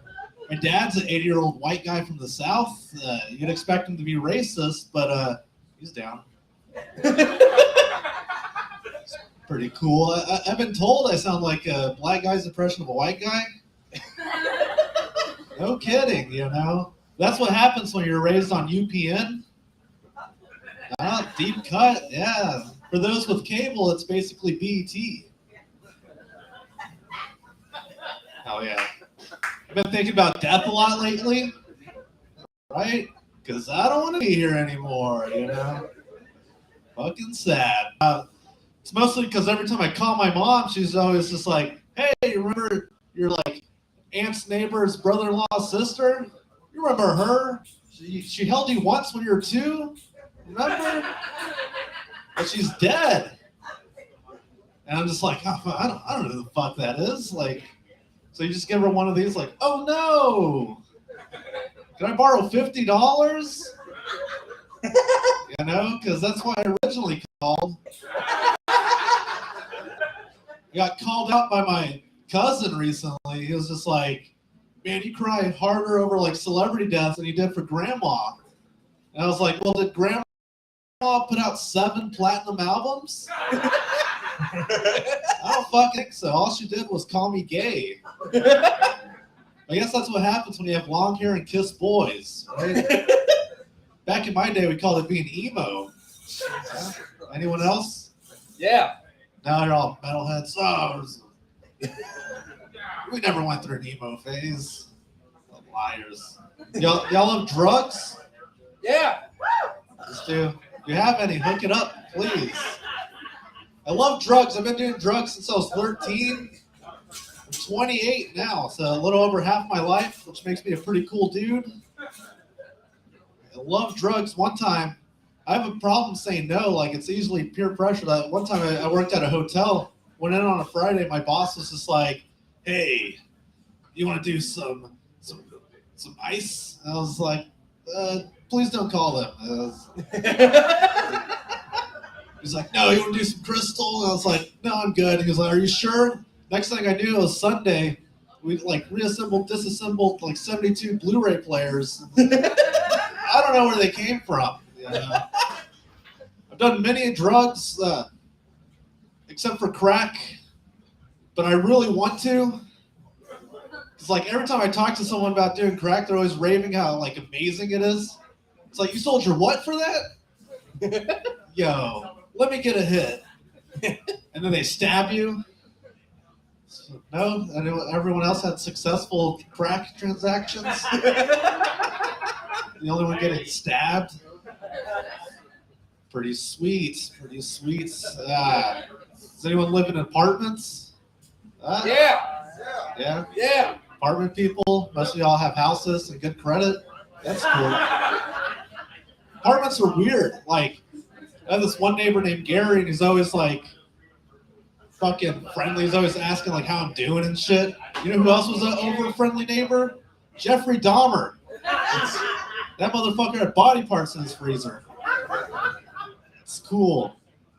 My dad's an 80-year-old white guy from the South. You'd expect him to be racist, but he's down. Pretty cool. I've been told I sound like a black guy's impression of a white guy. No kidding, you know. That's what happens when you're raised on UPN. Deep cut, yeah. For those with cable, it's basically BET. Hell yeah. I've been thinking about death a lot lately, right? Because I don't want to be here anymore, you know? Fucking sad. It's mostly because every time I call my mom, she's always just like, "Hey, you remember your like aunt's neighbor's brother-in-law's sister? You remember her? She held you once when you were 2? Remember? But she's dead." And I'm just like, oh, I don't know who the fuck that is. Like, so you just give her one of these, like, "Oh no!" Can I borrow $50? You know, because that's why I originally called. I got called out by my cousin recently. He was just like, man, you cry harder over like celebrity deaths than you did for grandma. And I was like, well, did grandma put out 7 platinum albums? I don't fucking think so. All she did was call me gay. I guess that's what happens when you have long hair and kiss boys, right? Back in my day, we called it being emo. Anyone else? Yeah. Now you're all metalheads. Oh, we never went through an emo phase. Liars. Y'all love drugs? Yeah. Just do. If you have any, hook it up, please. I love drugs. I've been doing drugs since I was 13. I'm 28 now, so a little over half my life, which makes me a pretty cool dude. I love drugs. One time, I have a problem saying no. Like, it's easily peer pressure. That one time I worked at a hotel, went in on a Friday. My boss was just like, hey, you want to do some ice? And I was like, please don't call them. He's like, no, you want to do some crystal? And I was like, no, I'm good. He was like, are you sure? Next thing I knew, it was Sunday. We like reassembled, disassembled like 72 Blu-ray players. I don't know where they came from. I've done many drugs, except for crack, but I really want to. It's like every time I talk to someone about doing crack, they're always raving how like amazing it is. It's like, you sold your what for that? Yo, let me get a hit. And then they stab you. So, no? Everyone else had successful crack transactions? The only one getting stabbed? Pretty sweet. Pretty sweet. Does anyone live in apartments? Yeah. Yeah? Yeah. Apartment people? Most of y'all have houses and good credit? That's cool. Apartments are weird. Like, I have this one neighbor named Gary, and he's always like fucking friendly. He's always asking like how I'm doing and shit. You know who else was an over-friendly neighbor? Jeffrey Dahmer. That motherfucker had body parts in his freezer. It's cool.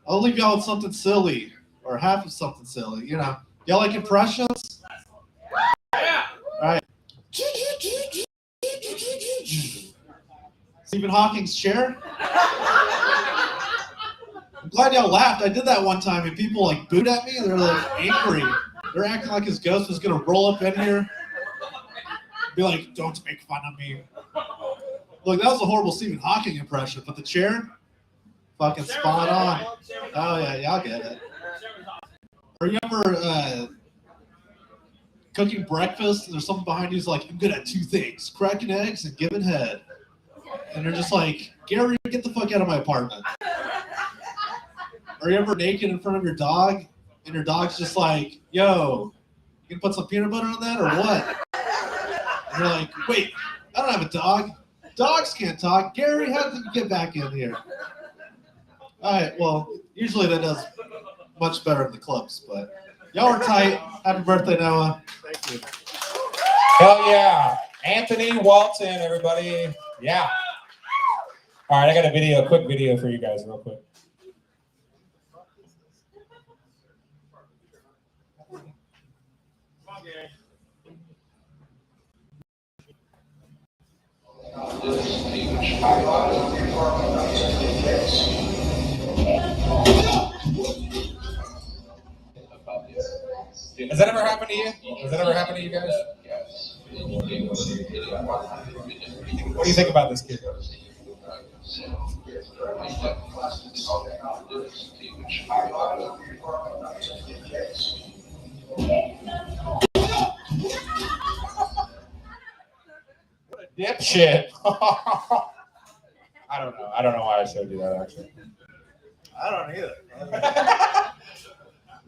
I'll leave y'all with something silly, or half of something silly. You know, y'all like impressions? Yeah. All right. Stephen Hawking's chair. I'm glad y'all laughed. I did that one time, and people like booed at me. They're like angry. They're acting like his ghost was gonna roll up in here, be like, "Don't make fun of me." Look, that was a horrible Stephen Hawking impression, but the chair, fucking spot on. Oh yeah, y'all get it. Are you ever cooking breakfast and there's someone behind you who's like, I'm good at 2 things, cracking eggs and giving head. And they're just like, Gary, get the fuck out of my apartment. Are you ever naked in front of your dog and your dog's just like, yo, you can put some peanut butter on that or what? And you're like, wait, I don't have a dog. Dogs can't talk. Gary, how did you get back in here? All right, well, usually that does much better in the clubs, but y'all are tight. Happy birthday, Noah. Thank you. Hell yeah. Anthony Walton, everybody. Yeah. All right, I got a quick video for you guys real quick. Has that ever happened to you? Has that ever happened to you guys? What do you think about this kid? What a dipshit. I don't know. I don't know why I showed you that, actually. I don't either.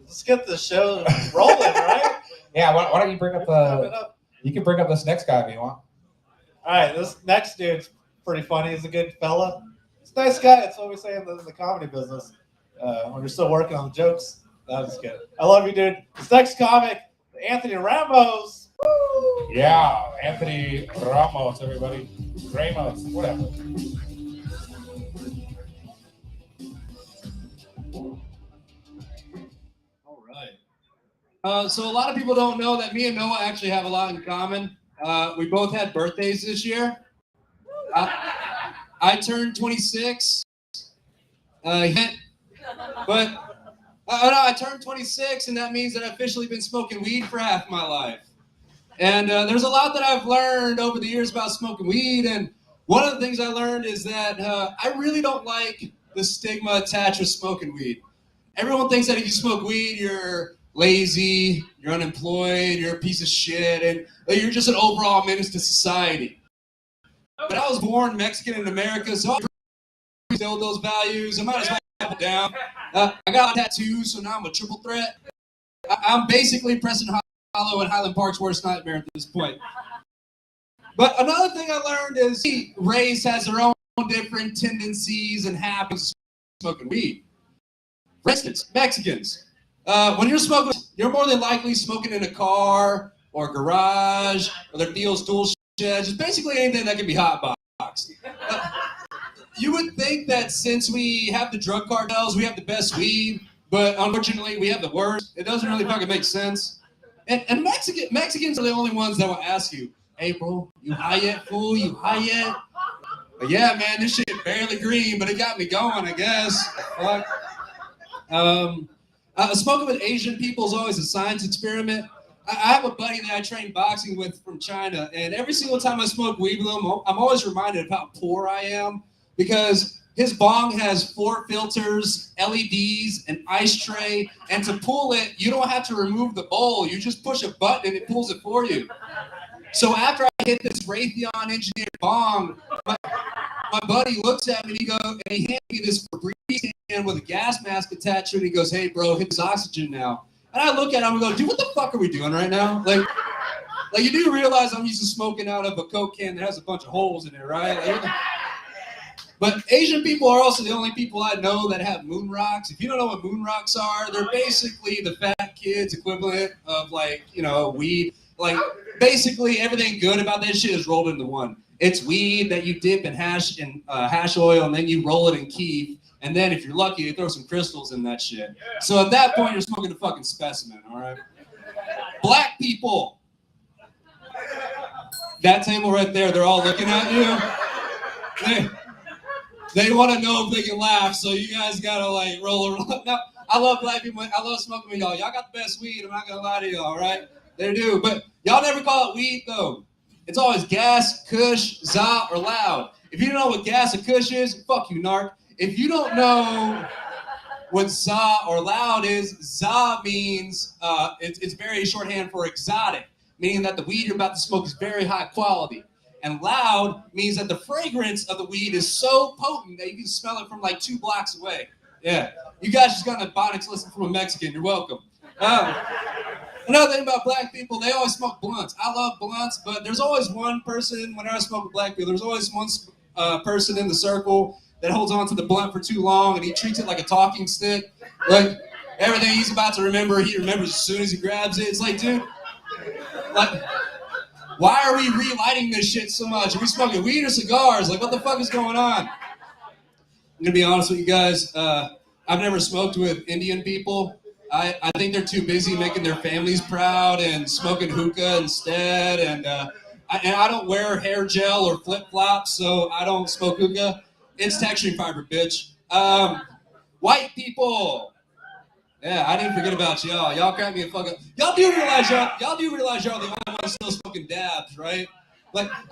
Let's get the show rolling, right? Yeah, why don't you bring up you can bring up this next guy if you want. All right, this next dude's pretty funny. He's a good fella. He's a nice guy. That's what we say in the comedy business. When you're still working on the jokes. That was good. I love you, dude. This next comic, Anthony Ramos. Yeah, Anthony Ramos, everybody. Ramos, whatever. All right. So a lot of people don't know that me and Noah actually have a lot in common. We both had birthdays this year. I turned 26. I turned 26, and that means that I've officially been smoking weed for half my life. And there's a lot that I've learned over the years about smoking weed, and one of the things I learned is that I really don't like the stigma attached with smoking weed. Everyone thinks that if you smoke weed, you're lazy, you're unemployed, you're a piece of shit, and you're just an overall menace to society. But I was born Mexican in America, so I instilled those values. I might as well have it down. I got tattoos, so now I'm a triple threat. I'm basically Preston Hollow and Highland Park's worst nightmare at this point. But another thing I learned is race has their own different tendencies and habits of smoking weed. For instance, Mexicans. When you're smoking, you're more than likely smoking in a car or a garage or their deals dual sheds, just basically anything that can be hot boxed. You would think that since we have the drug cartels, we have the best weed, but unfortunately we have the worst. It doesn't really fucking make sense. And Mexicans are the only ones that will ask you, "Hey bro, you high yet, fool? You high yet?" But yeah, man, this shit barely green, but it got me going, I guess. Fuck. Smoking with Asian people is always a science experiment. I have a buddy that I trained boxing with from China, and every single time I smoke weed with him, I'm always reminded of how poor I am, because his bong has 4 filters, LEDs, an ice tray, and to pull it, you don't have to remove the bowl. You just push a button and it pulls it for you. So after I hit this Raytheon engineered bong, my buddy looks at me and he hands me this Febreze can with a gas mask attached to it, and he goes, "Hey bro, hit this oxygen now." And I look at him and go, "Dude, what the fuck are we doing right now?" Like you do realize I'm used to smoking out of a Coke can that has a bunch of holes in it, right? But Asian people are also the only people I know that have moon rocks. If you don't know what moon rocks are, they're basically the fat kids equivalent of weed. Like basically everything good about this shit is rolled into one. It's weed that you dip in hash oil, and then you roll it in keef. And then if you're lucky, you throw some crystals in that shit. So at that point, you're smoking a fucking specimen, all right? Black people. That table right there, they're all looking at you. They want to know if they can laugh, so you guys gotta roll around. Now, I love black people. I love smoking with y'all. Y'all got the best weed. I'm not gonna lie to y'all, right? They do, but y'all never call it weed though. It's always gas, kush, za, or loud. If you don't know what gas or kush is, fuck you, narc. If you don't know what za or loud is, za means it's very shorthand for exotic, meaning that the weed you're about to smoke is very high quality. And loud means that the fragrance of the weed is so potent that you can smell it from 2 blocks away. Yeah. You guys just got an Ebonics listen from a Mexican. You're welcome. Another thing about black people, they always smoke blunts. I love blunts, but there's always one person, whenever I smoke with black people, there's always one person in the circle that holds on to the blunt for too long, and he treats it like a talking stick. Like, everything he's about to remember, he remembers as soon as he grabs it. It's like, dude, why are we relighting this shit so much? Are we smoking weed or cigars? What the fuck is going on? I'm gonna be honest with you guys. I've never smoked with Indian people. I think they're too busy making their families proud and smoking hookah instead. And I don't wear hair gel or flip-flops, so I don't smoke hookah. It's texturing fiber, bitch. White people. Yeah, I didn't forget about y'all. Y'all crack me a fuck up. Y'all do realize y'all the only ones still smoking dabs, right?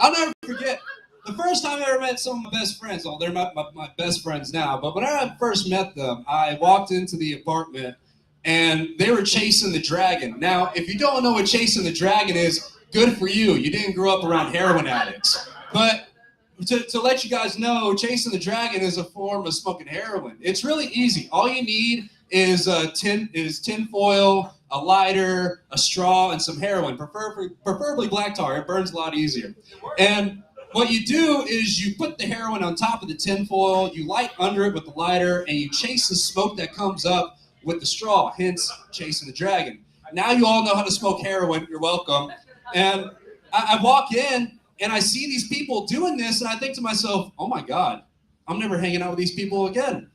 I'll never forget the first time I ever met some of my best friends. Well, they're my best friends now, but when I first met them, I walked into the apartment and they were chasing the dragon. Now, if you don't know what chasing the dragon is, good for you. You didn't grow up around heroin addicts. But to let you guys know, chasing the dragon is a form of smoking heroin. It's really easy. All you need is tin foil, a lighter, a straw, and some heroin, preferably black tar. It burns a lot easier. And what you do is you put the heroin on top of the tin foil, you light under it with the lighter, and you chase the smoke that comes up with the straw, hence chasing the dragon. Now you all know how to smoke heroin. You're welcome. And I walk in and I see these people doing this, and I think to myself, oh my God, I'm never hanging out with these people again.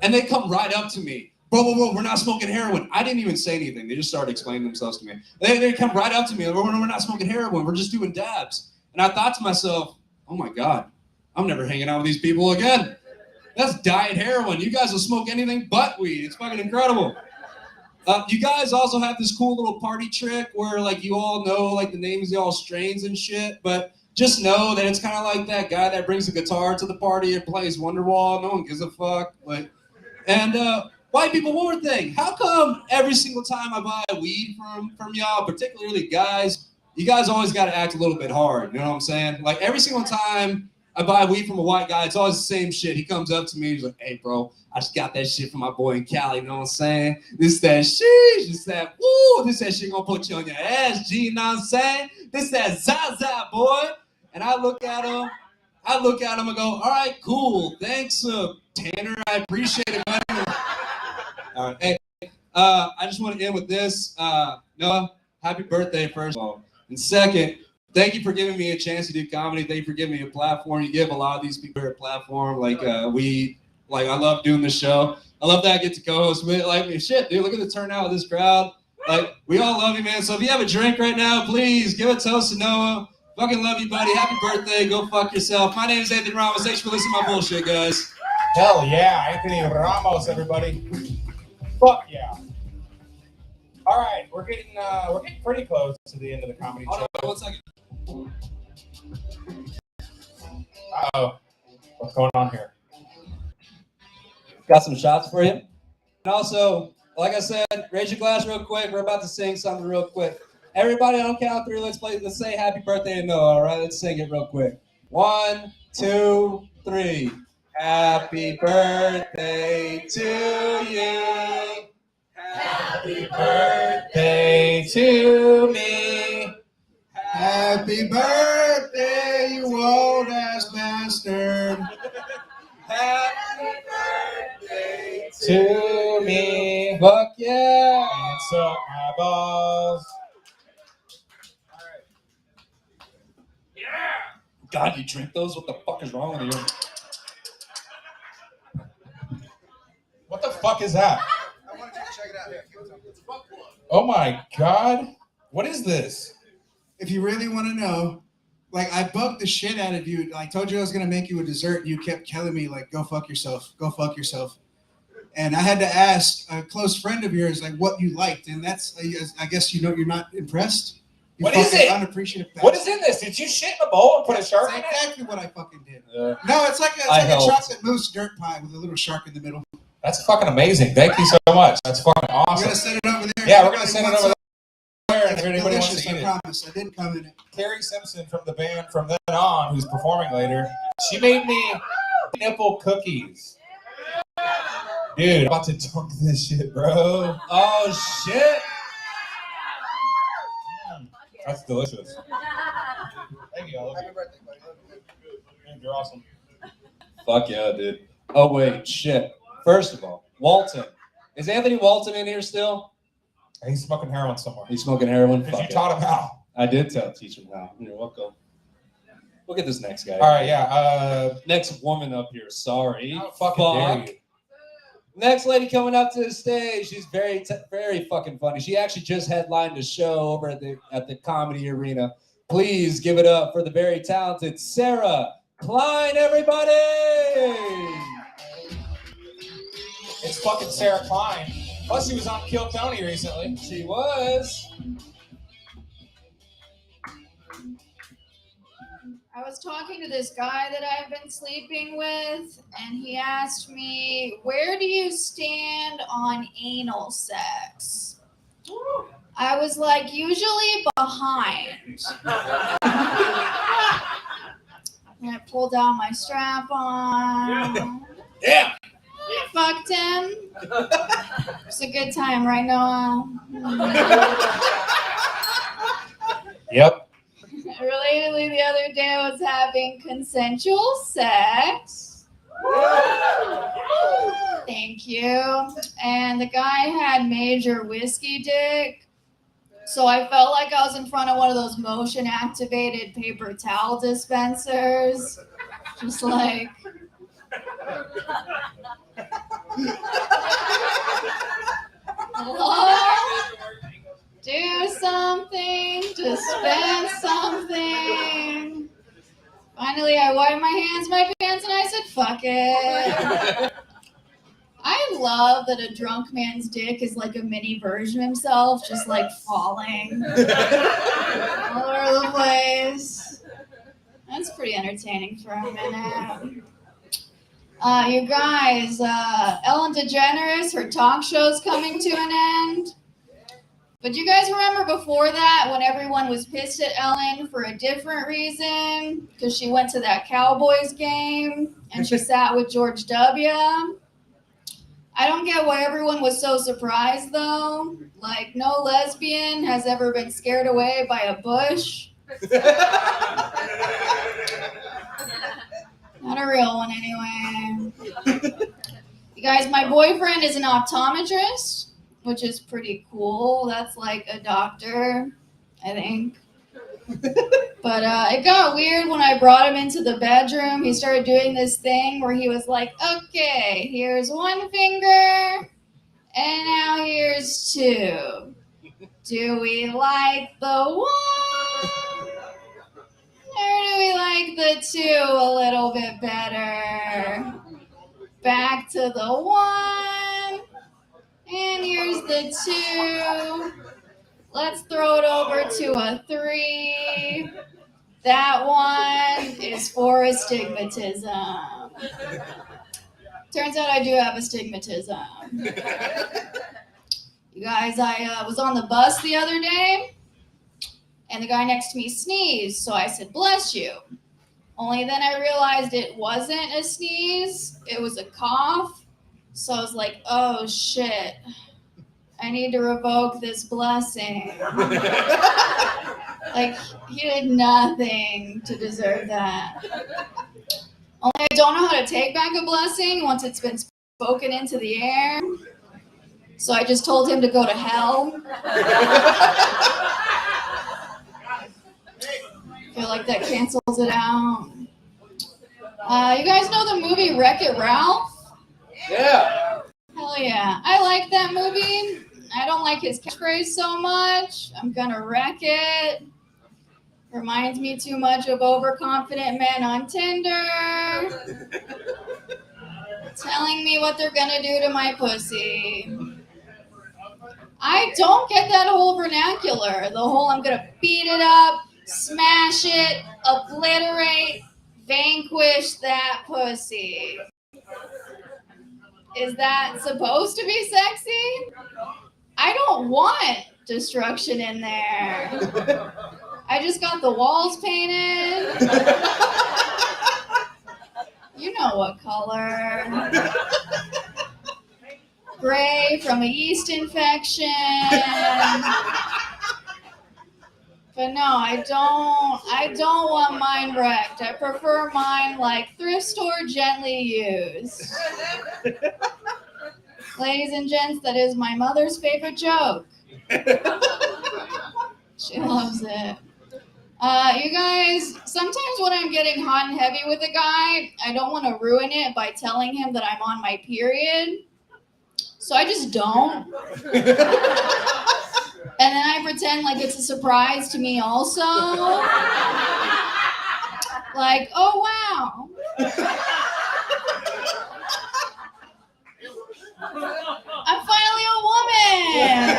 And they come right up to me. Bro, we're not smoking heroin. I didn't even say anything. They just started explaining themselves to me. They come right up to me. We're not smoking heroin. We're just doing dabs. And I thought to myself, oh my God, I'm never hanging out with these people again. That's diet heroin. You guys will smoke anything but weed. It's fucking incredible. You guys also have this cool little party trick where like you all know like the names of all strains and shit, but just know that it's kind of like that guy that brings a guitar to the party and plays Wonderwall. No one gives a fuck. And white people, one more thing. How come every single time I buy weed from y'all, particularly guys, you guys always got to act a little bit hard? You know what I'm saying? Like every single time I buy weed from a white guy, it's always the same shit. He comes up to me, he's like, hey, bro, I just got that shit from my boy in Cali, you know what I'm saying? This that shit, this that, woo, this that shit gonna put you on your ass, G, you know what I'm saying? This that Zaza, boy. And I look at him and go, all right, cool, thanks, Tanner, I appreciate it, man. All right, hey, I just want to end with this. Noah, happy birthday, first of all. And second, thank you for giving me a chance to do comedy. Thank you for giving me a platform. You give a lot of these people a platform. I love doing this show. I love that I get to co-host with it. Like, shit, dude, look at the turnout of this crowd. Like, we all love you, man. So if you have a drink right now, please give a toast to Noah. Fucking love you, buddy. Happy birthday. Go fuck yourself. My name is Anthony Ramos. Thanks for listening to my bullshit, guys. Hell yeah, Anthony Ramos, everybody. Fuck yeah. All right, we're getting pretty close to the end of the comedy show. Hold on 1 second. Uh-oh. What's going on here? Got some shots for you. And also, like I said, raise your glass real quick. We're about to sing something real quick. Everybody on count of 3, let's say happy birthday to Noah, all right? Let's sing it real quick. 1, 2, 3. Happy birthday to you. Happy birthday to me. Happy birthday, you old ass bastard. Happy birthday To me. Fuck yeah. And suck my balls. God, you drink those? What the fuck is wrong with you? What the fuck is that? I want you to check it out here. Oh my God. What is this? If you really want to know, like, I bugged the shit out of you. I told you I was going to make you a dessert, and you kept telling me, like, go fuck yourself. Go fuck yourself. And I had to ask a close friend of yours, like, what you liked. And that's, I guess, you know, you're not impressed. You What is it? Unappreciative bastard. What is in this? Did you shit in a bowl and put a shark in That's it? exactly what I fucking did. No, it's like a chocolate mousse dirt pie with a little shark in the middle. That's fucking amazing. Thank you so much. That's fucking We're awesome. going to set it over there. Yeah, we're going to send it over there. If It's anybody wants delicious, to eat I it. promise. I didn't come in it. Carrie Simpson from the band From Then On, who's performing later, she made me nipple cookies. Dude, I'm about to dunk this shit, bro. Oh, shit. That's delicious. Thank you. I love you. Happy birthday, buddy. You're awesome. Fuck yeah, dude. Oh, wait, shit. First of all, Walton. Is Anthony Walton in here still? He's smoking heroin somewhere. He's smoking heroin? Because you Fuck taught him how. I did teach him how. You're welcome. Look at this next guy. All right, yeah. Next woman up here. Sorry. How fucking dare you? Next lady coming up to the stage. She's very fucking funny. She actually just headlined a show over at the Comedy Arena. Please give it up for the very talented Sarah Klein, everybody. It's fucking Sarah Klein. Plus, she was on Kill Tony recently. She was. I was talking to this guy that I've been sleeping with, and he asked me, where do you stand on anal sex? I was like, usually behind. And I pulled down my strap on. Yeah. I fucked him. It was a good time, right, Noah? Yep. Relatedly, the other day I was having consensual sex. Thank you. And the guy had major whiskey dick. So I felt like I was in front of one of those motion activated paper towel dispensers. Just like, hello? Do something, dispense something. Finally, I wiped my hands, my pants, and I said, fuck it. I love that a drunk man's dick is like a mini version of himself, just like falling all over the place. That's pretty entertaining for a minute. You guys, Ellen DeGeneres, her talk show's coming to an end. But you guys remember before that when everyone was pissed at Ellen for a different reason? Because she went to that Cowboys game and she sat with George W. I don't get why everyone was so surprised though. Like, no lesbian has ever been scared away by a bush. Not a real one anyway. You guys, my boyfriend is an optometrist, which is pretty cool. That's like a doctor, I think. But it got weird when I brought him into the bedroom. He started doing this thing where he was like, okay, here's one finger, and now here's two. Do we like the one? Or do we like the two a little bit better? Back to the one. And here's the two. Let's throw it over to a three. That one is for astigmatism. Turns out I do have astigmatism. You guys, I was on the bus the other day, and the guy next to me sneezed, so I said, bless you. Only then I realized it wasn't a sneeze, it was a cough. So I was like, oh shit, I need to revoke this blessing. Like, he did nothing to deserve that. Only I don't know how to take back a blessing once it's been spoken into the air. So I just told him to go to hell. I feel like that cancels it out. You guys know the movie Wreck-It Ralph? Yeah. Hell yeah. I like that movie. I don't like his catchphrase so much. I'm gonna wreck it. Reminds me too much of overconfident men on Tinder. Telling me what they're gonna do to my pussy. I don't get that whole vernacular. The whole I'm gonna beat it up, smash it, obliterate, vanquish that pussy. Is that supposed to be sexy? I don't want destruction in there. I just got the walls painted. You know what color. Gray from a yeast infection. But no, I don't want mine wrecked. I prefer mine like thrift store gently used. Ladies and gents, that is my mother's favorite joke. She loves it. You guys, sometimes when I'm getting hot and heavy with a guy, I don't want to ruin it by telling him that I'm on my period. So I just don't. And then I pretend like it's a surprise to me also. Like, oh wow. I'm finally a woman.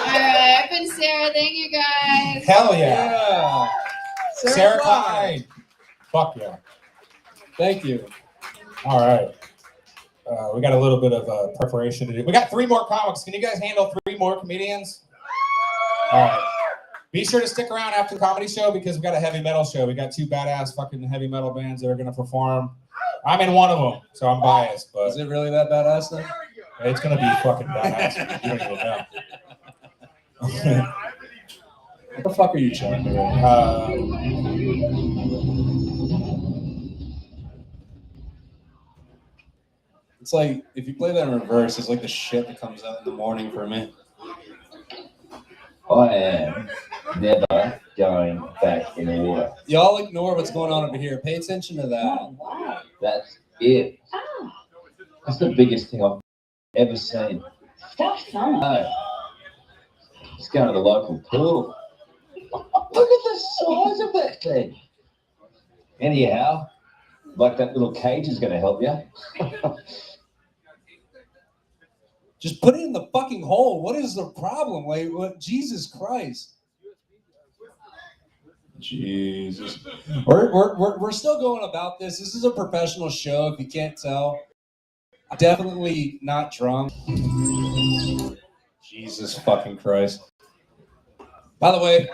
All right, I've been Sarah. Thank you guys. Hell yeah. Sarah Klein. Fuck yeah. Thank you. All right. We got a little bit of preparation to do. We got 3 more comics. Can you guys handle 3 more comedians? All right. Be sure to stick around after the comedy show because we got a heavy metal show. We got 2 badass fucking heavy metal bands that are going to perform. I'm in one of them, so I'm biased. But is it really that badass then? It's going to be fucking badass. You don't even know. Okay. What the fuck are you showing me? It's like, if you play that in reverse, it's like the shit that comes out in the morning for me. I am never going back in the water. Y'all ignore what's going on over here. Pay attention to that. Oh, wow. That's it. Oh. That's the biggest thing I've ever seen. Stuff fun. Let's go to the local pool. Look at the size of that thing. Anyhow, like that little cage is going to help you. Just put it in the fucking hole. What is the problem? Like, what? Jesus Christ. Jesus. We're still going about this. This is a professional show, if you can't tell. I'm definitely not drunk. Jesus fucking Christ. By the way,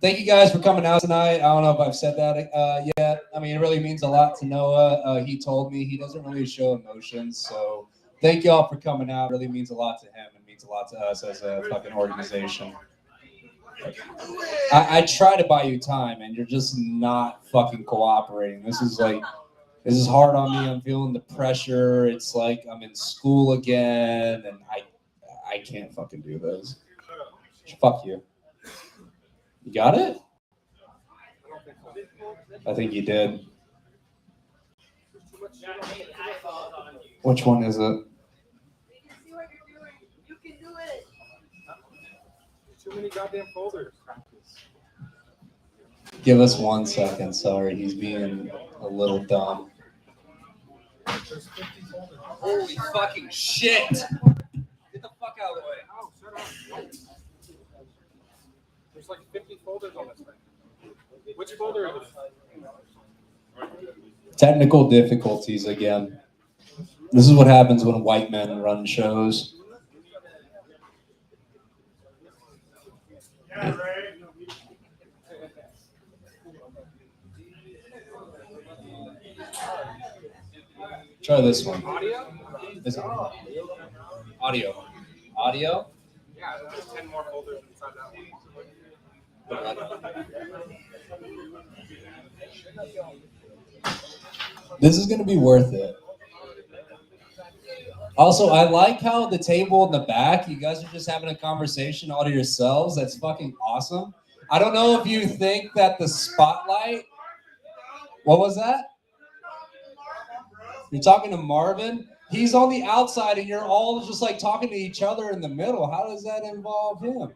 thank you guys for coming out tonight. I don't know if I've said that yet. I mean, it really means a lot to Noah. He told me he doesn't really show emotions, so thank y'all for coming out. It really means a lot to him. It means a lot to us as a fucking organization. I try to buy you time, and you're just not fucking cooperating. This is hard on me. I'm feeling the pressure. It's like I'm in school again, and I can't fucking do this. Fuck you. You got it? I think you did. Which one is it? You can see what you're doing. You can do it. Too many goddamn folders. Give us 1 second. Sorry, he's being a little dumb. Holy fucking shit! Get the fuck out of the way. Oh, shut up. There's like 50 folders on this thing. Which folder is it? Technical difficulties again. This is what happens when white men run shows. Try this one. Audio? Is it? Audio. Audio? Yeah, there's 10 more folders inside that one. This is going to be worth it. Also, I like how the table in the back, you guys are just having a conversation all to yourselves. That's fucking awesome. I don't know if you think that the spotlight... What was that? You're talking to Marvin? He's on the outside and you're all just like talking to each other in the middle. How does that involve him?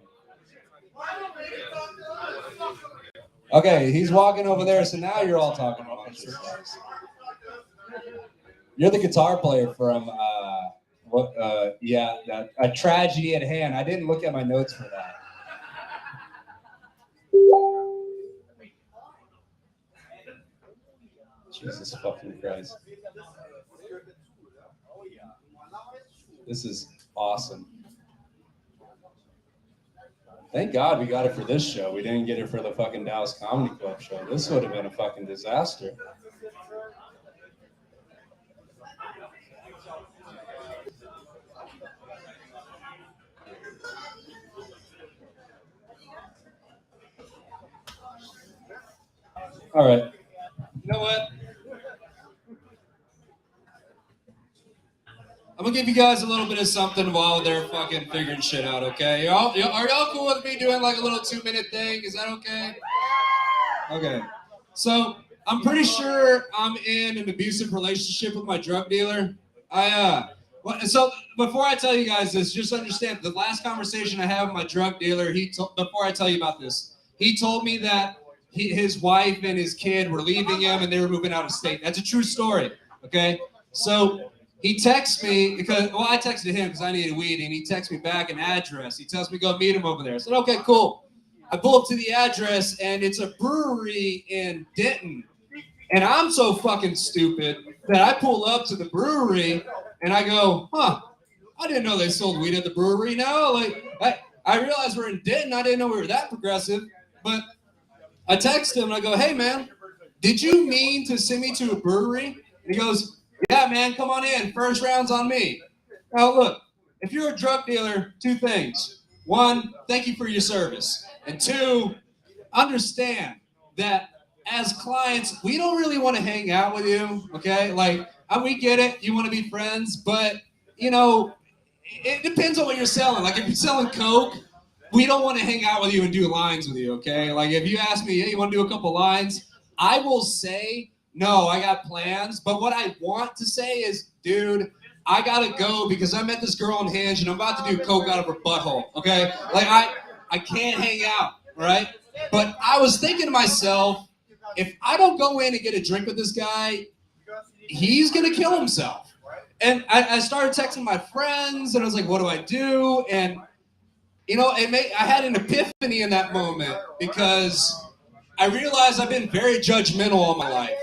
Okay, he's walking over there, so now you're all talking amongst yourselves. You're the guitar player from A Tragedy at Hand. I didn't look at my notes for that. Jesus fucking Christ. This is awesome. Thank God we got it for this show. We didn't get it for the fucking Dallas Comedy Club show. This would have been a fucking disaster. All right. You know what? I'm gonna give you guys a little bit of something while they're fucking figuring shit out, okay? Are y'all cool with me doing like a little 2-minute thing? Is that okay? Okay. So I'm pretty sure I'm in an abusive relationship with my drug dealer. So before I tell you guys this, just understand the last conversation I had with my drug dealer. Before I tell you about this, he told me that his wife and his kid were leaving him and they were moving out of state. That's a true story. Okay. So he texts me I texted him because I needed weed, and he texts me back an address. He tells me go meet him over there. I said, okay, cool. I pull up to the address, and it's a brewery in Denton. And I'm so fucking stupid that I pull up to the brewery, and I go, I didn't know they sold weed at the brewery. No, I realized we're in Denton. I didn't know we were that progressive. But I text him, and I go, hey, man, did you mean to send me to a brewery? And he goes, yeah, man, come on in. First round's on me. Now, look, if you're a drug dealer, 2 things. 1, thank you for your service. And 2, understand that as clients, we don't really want to hang out with you, okay? We get it. You want to be friends, but, it depends on what you're selling. Like, if you're selling Coke, we don't want to hang out with you and do lines with you, okay? Like if you ask me, hey, you want to do a couple lines? I will say, no, I got plans. But what I want to say is, dude, I gotta go because I met this girl on Hinge and I'm about to do coke out of her butthole, okay? Like I can't hang out, right? But I was thinking to myself, if I don't go in and get a drink with this guy, he's gonna kill himself. And I started texting my friends and I was like, what do I do? And you know, I had an epiphany in that moment because I realized I've been very judgmental all my life.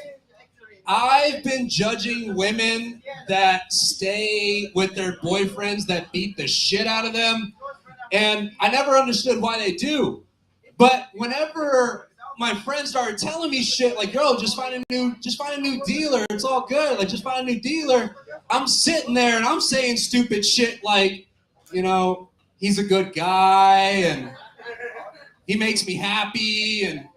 I've been judging women that stay with their boyfriends that beat the shit out of them, and I never understood why they do. But whenever my friends started telling me shit like, yo, just find a new dealer, it's all good, like just find a new dealer, I'm sitting there and I'm saying stupid shit like, you know, he's a good guy and he makes me happy and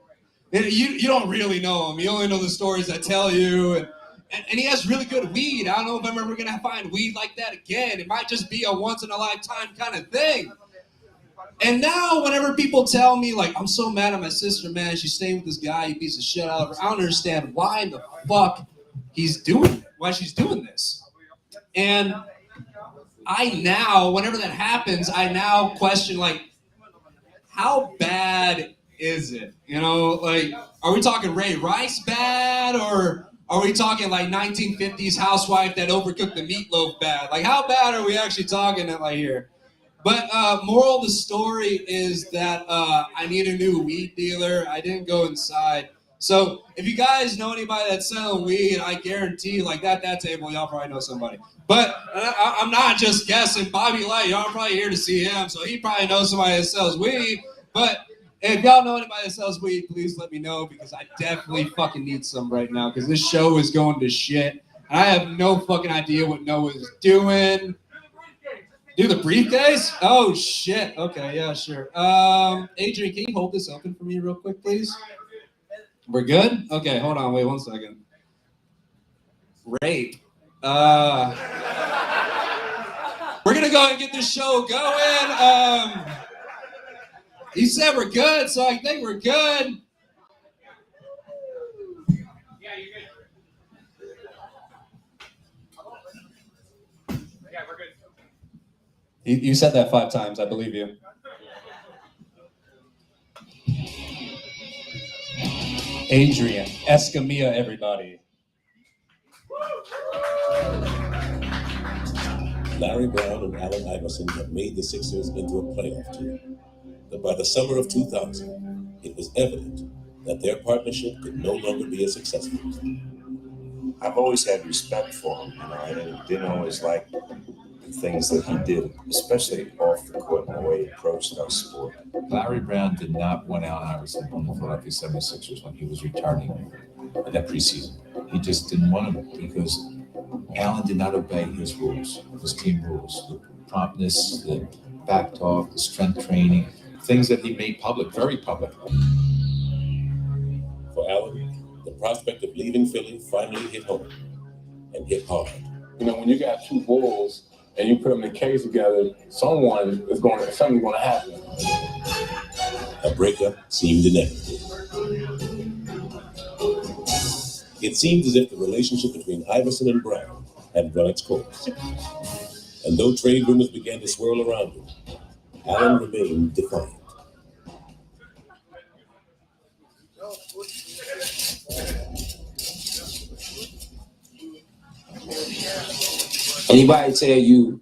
you don't really know him. You only know the stories I tell you. And he has really good weed. I don't know if I'm ever going to find weed like that again. It might just be a once in a lifetime kind of thing. And now whenever people tell me like, I'm so mad at my sister, man, she's staying with this guy, he beats the shit out of her. I don't understand why in the fuck why she's doing this. And whenever that happens, I now question, like, how bad is it? You know, like, are we talking Ray Rice bad, or are we talking like 1950s housewife that overcooked the meatloaf bad? Like, how bad are we actually talking like here? But moral of the story is that I need a new weed dealer. I didn't go inside. So if you guys know anybody that's selling weed, I guarantee, like that table, y'all probably know somebody. But I'm not just guessing. Bobby Light, y'all are probably here to see him, so he probably knows somebody that sells weed. But if y'all know anybody that sells weed, please let me know because I definitely fucking need some right now because this show is going to shit. And I have no fucking idea what Noah is doing. Do the briefcase? Oh, shit. Okay, yeah, sure. Adrian, can you hold this open for me real quick, please? We're good? Okay, hold on. Wait 1 second. Rape. We're going to go ahead and get this show going. He said we're good, so I think we're good. Yeah, you're good. Yeah, we're good. You said that 5 times. I believe you. Adrian Escamilla, everybody. Larry Brown and Allen Iverson had made the Sixers into a playoff team. But by the summer of 2000, it was evident that their partnership could no longer be as successful. I've always had respect for him, I didn't always like the things that he did, especially off the court and the way he approached our sport. Larry Brown did not want Allen Iverson on the Philadelphia 76ers when he was returning in that preseason. He just didn't want him because Allen did not obey his rules, his team rules, the promptness, the back talk, the strength training, things that he made public, very public. For Allen, the prospect of leaving Philly finally hit home, and hit hard. You know, when you got two bulls and you put them in a cage together, something's going to happen. A breakup seemed inevitable. It seemed as if the relationship between Iverson and Brown had run its course. And though trade rumors began to swirl around him, Allen remained defiant. Anybody tell you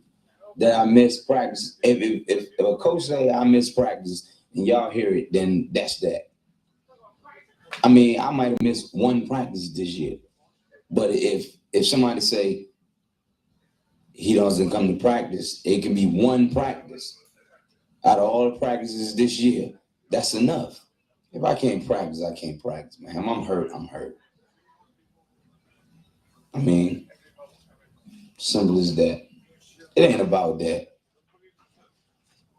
that I miss practice? If a coach say I miss practice and y'all hear it, then that's that. I mean, I might have missed one practice this year, but if somebody say he doesn't come to practice, it can be one practice out of all the practices this year. That's enough. If I can't practice, I can't practice, man. I'm hurt. I mean, simple as that. It ain't about that.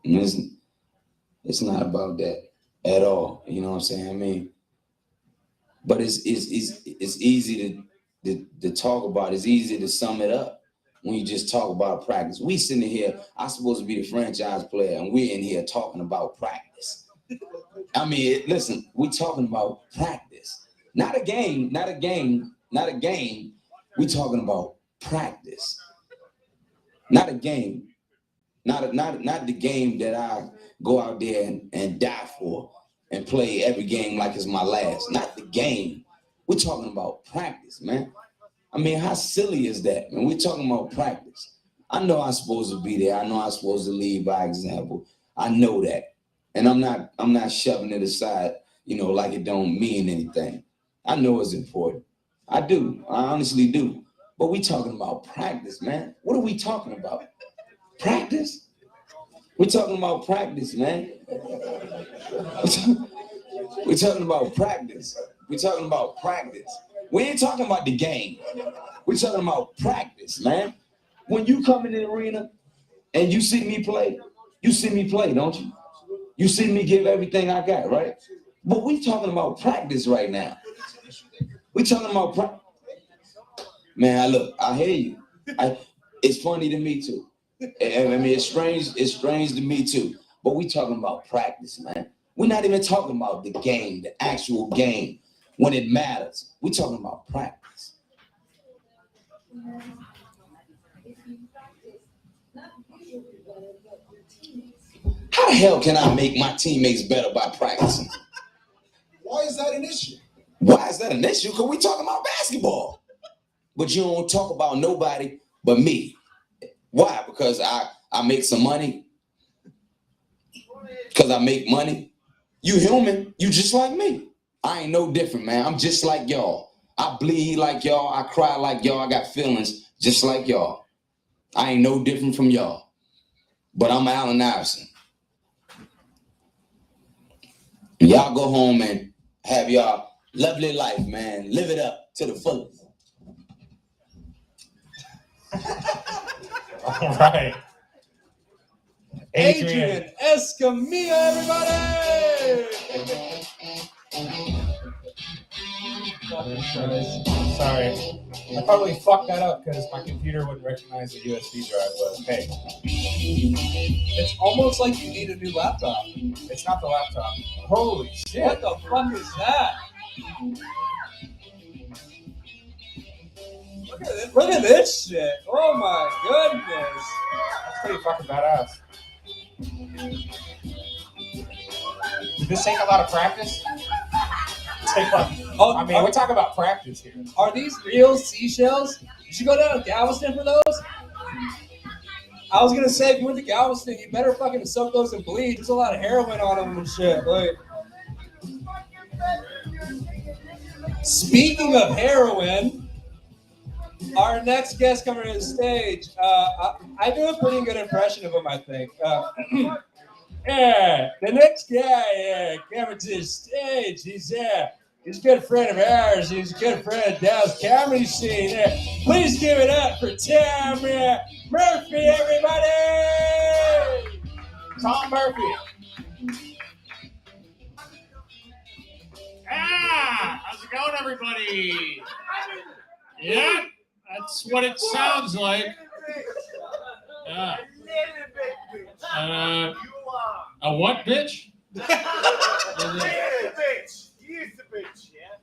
It's not about that at all. You know what I'm saying? I mean, but it's easy to talk about. It's easy to sum it up. when you just talk about practice. We sitting here, I'm supposed to be the franchise player, and we're in here talking about practice. I mean, listen, we talking about practice. Not a game. We talking about practice. Not a game. Not the game that I go out there and die for and play every game like it's my last. Not the game. We're talking about practice, man. I mean, how silly is that? And we're talking about practice. I know I'm supposed to be there. I know I'm supposed to lead by example. I know that. And I'm not shoving it aside, like it don't mean anything. I know it's important. I do. I honestly do. But we talking about practice, man. What are we talking about? Practice? We're talking about practice, man. We're talking about practice. We're talking about practice. We ain't talking about the game. We're talking about practice, man. When you come in the arena and you see me play, don't you? You see me give everything I got, right? But we talking about practice right now. We talking about practice. Man, look, I hear you. It's funny to me too. I mean, it's strange to me too. But we talking about practice, man. We're not even talking about the game, the actual game, when it matters. We talking about practice. How the hell can I make my teammates better by practicing? Why is that an issue? Why is that an issue? Because we talking about basketball. But you don't talk about nobody but me. Why? Because I make some money. Because I make money. You human. You just like me. I ain't no different, man. I'm just like y'all. I bleed like y'all. I cry like y'all. I got feelings just like y'all. I ain't no different from y'all. But I'm Allen Iverson. Y'all go home and have y'all lovely life, man. Live it up to the fullest. All right. Adrian Escamilla, everybody! Sorry. I probably fucked that up because my computer wouldn't recognize the USB drive, but hey. It's almost like you need a new laptop. It's not the laptop. Holy shit. What the fuck is that? Look at this shit. Oh my goodness. That's pretty fucking badass. Did this take a lot of practice? I mean, we're talking about practice here. Are these real seashells? You should go down to Galveston for those. I was gonna say, if you went to Galveston, you better fucking soak those in bleach. There's a lot of heroin on them and shit. Like, speaking of heroin, our next guest coming to the stage, I do a pretty good impression of him, I think. Yeah, the next guy coming to the stage, he's a good friend of ours. He's a good friend of Dallas comedy scene. Please give it up for Tom Murphy, everybody! Tom Murphy. How's it going, everybody? Yeah, that's what it sounds like. Yeah. A what, bitch? He's the bitch. He's the bitch, yeah?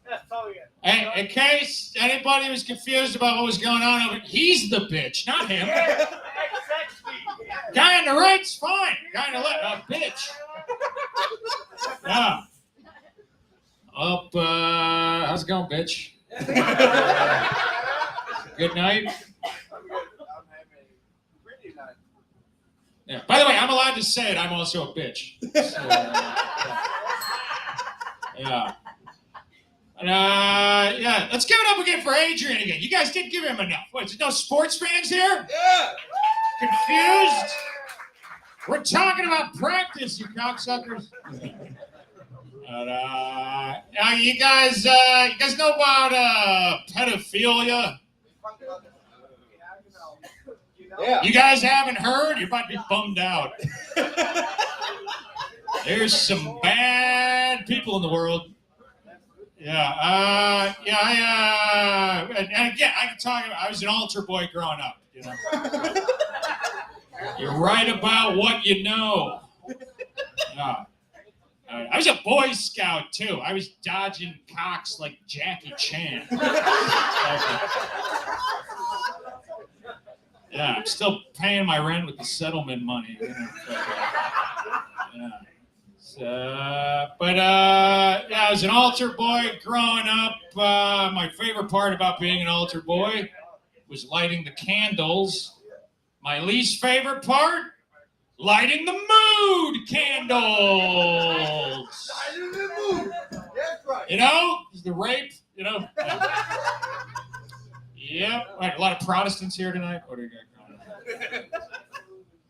That's all we got. And in case anybody was confused about what was going on over, he's the bitch, not him. Yeah, exactly. Guy on the right's fine. Guy on the left, bitch. Yeah. How's it going, bitch? Good night. Yeah. By the way, I'm allowed to say it. I'm also a bitch. So, yeah. And, yeah. Let's give it up again for Adrian again. You guys didn't give him enough. What? There's no sports fans here? Yeah. Confused? We're talking about practice, you cocksuckers. And, you guys know about pedophilia? Yeah. You guys haven't heard? You're about to be bummed out. There's some bad people in the world. Yeah. And again, I can talk about. I was an altar boy growing up. You know. You're right about what you know. Yeah. I was a Boy Scout too. I was dodging cocks like Jackie Chan. Yeah, I'm still paying my rent with the settlement money. You know, I was an altar boy growing up. My favorite part about being an altar boy was lighting the candles. My least favorite part, lighting the mood candles. You know, the rape, you know. Yep. Right, a lot of Protestants here tonight. What do you got going on?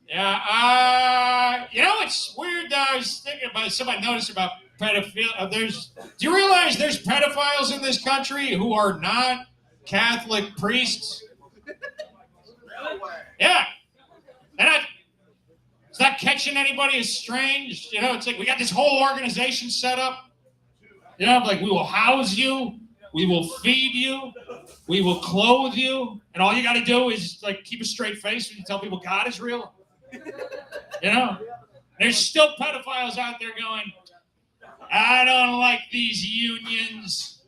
Yeah. You know, it's weird. I was thinking about somebody noticed about pedophilia. Do you realize there's pedophiles in this country who are not Catholic priests? Yeah. It's not catching anybody as strange. You know, it's like we got this whole organization set up. You know, like we will house you, we will feed you, we will clothe you, and all you got to do is like keep a straight face when you tell people God is real. You know, there's still pedophiles out there going, I don't like these unions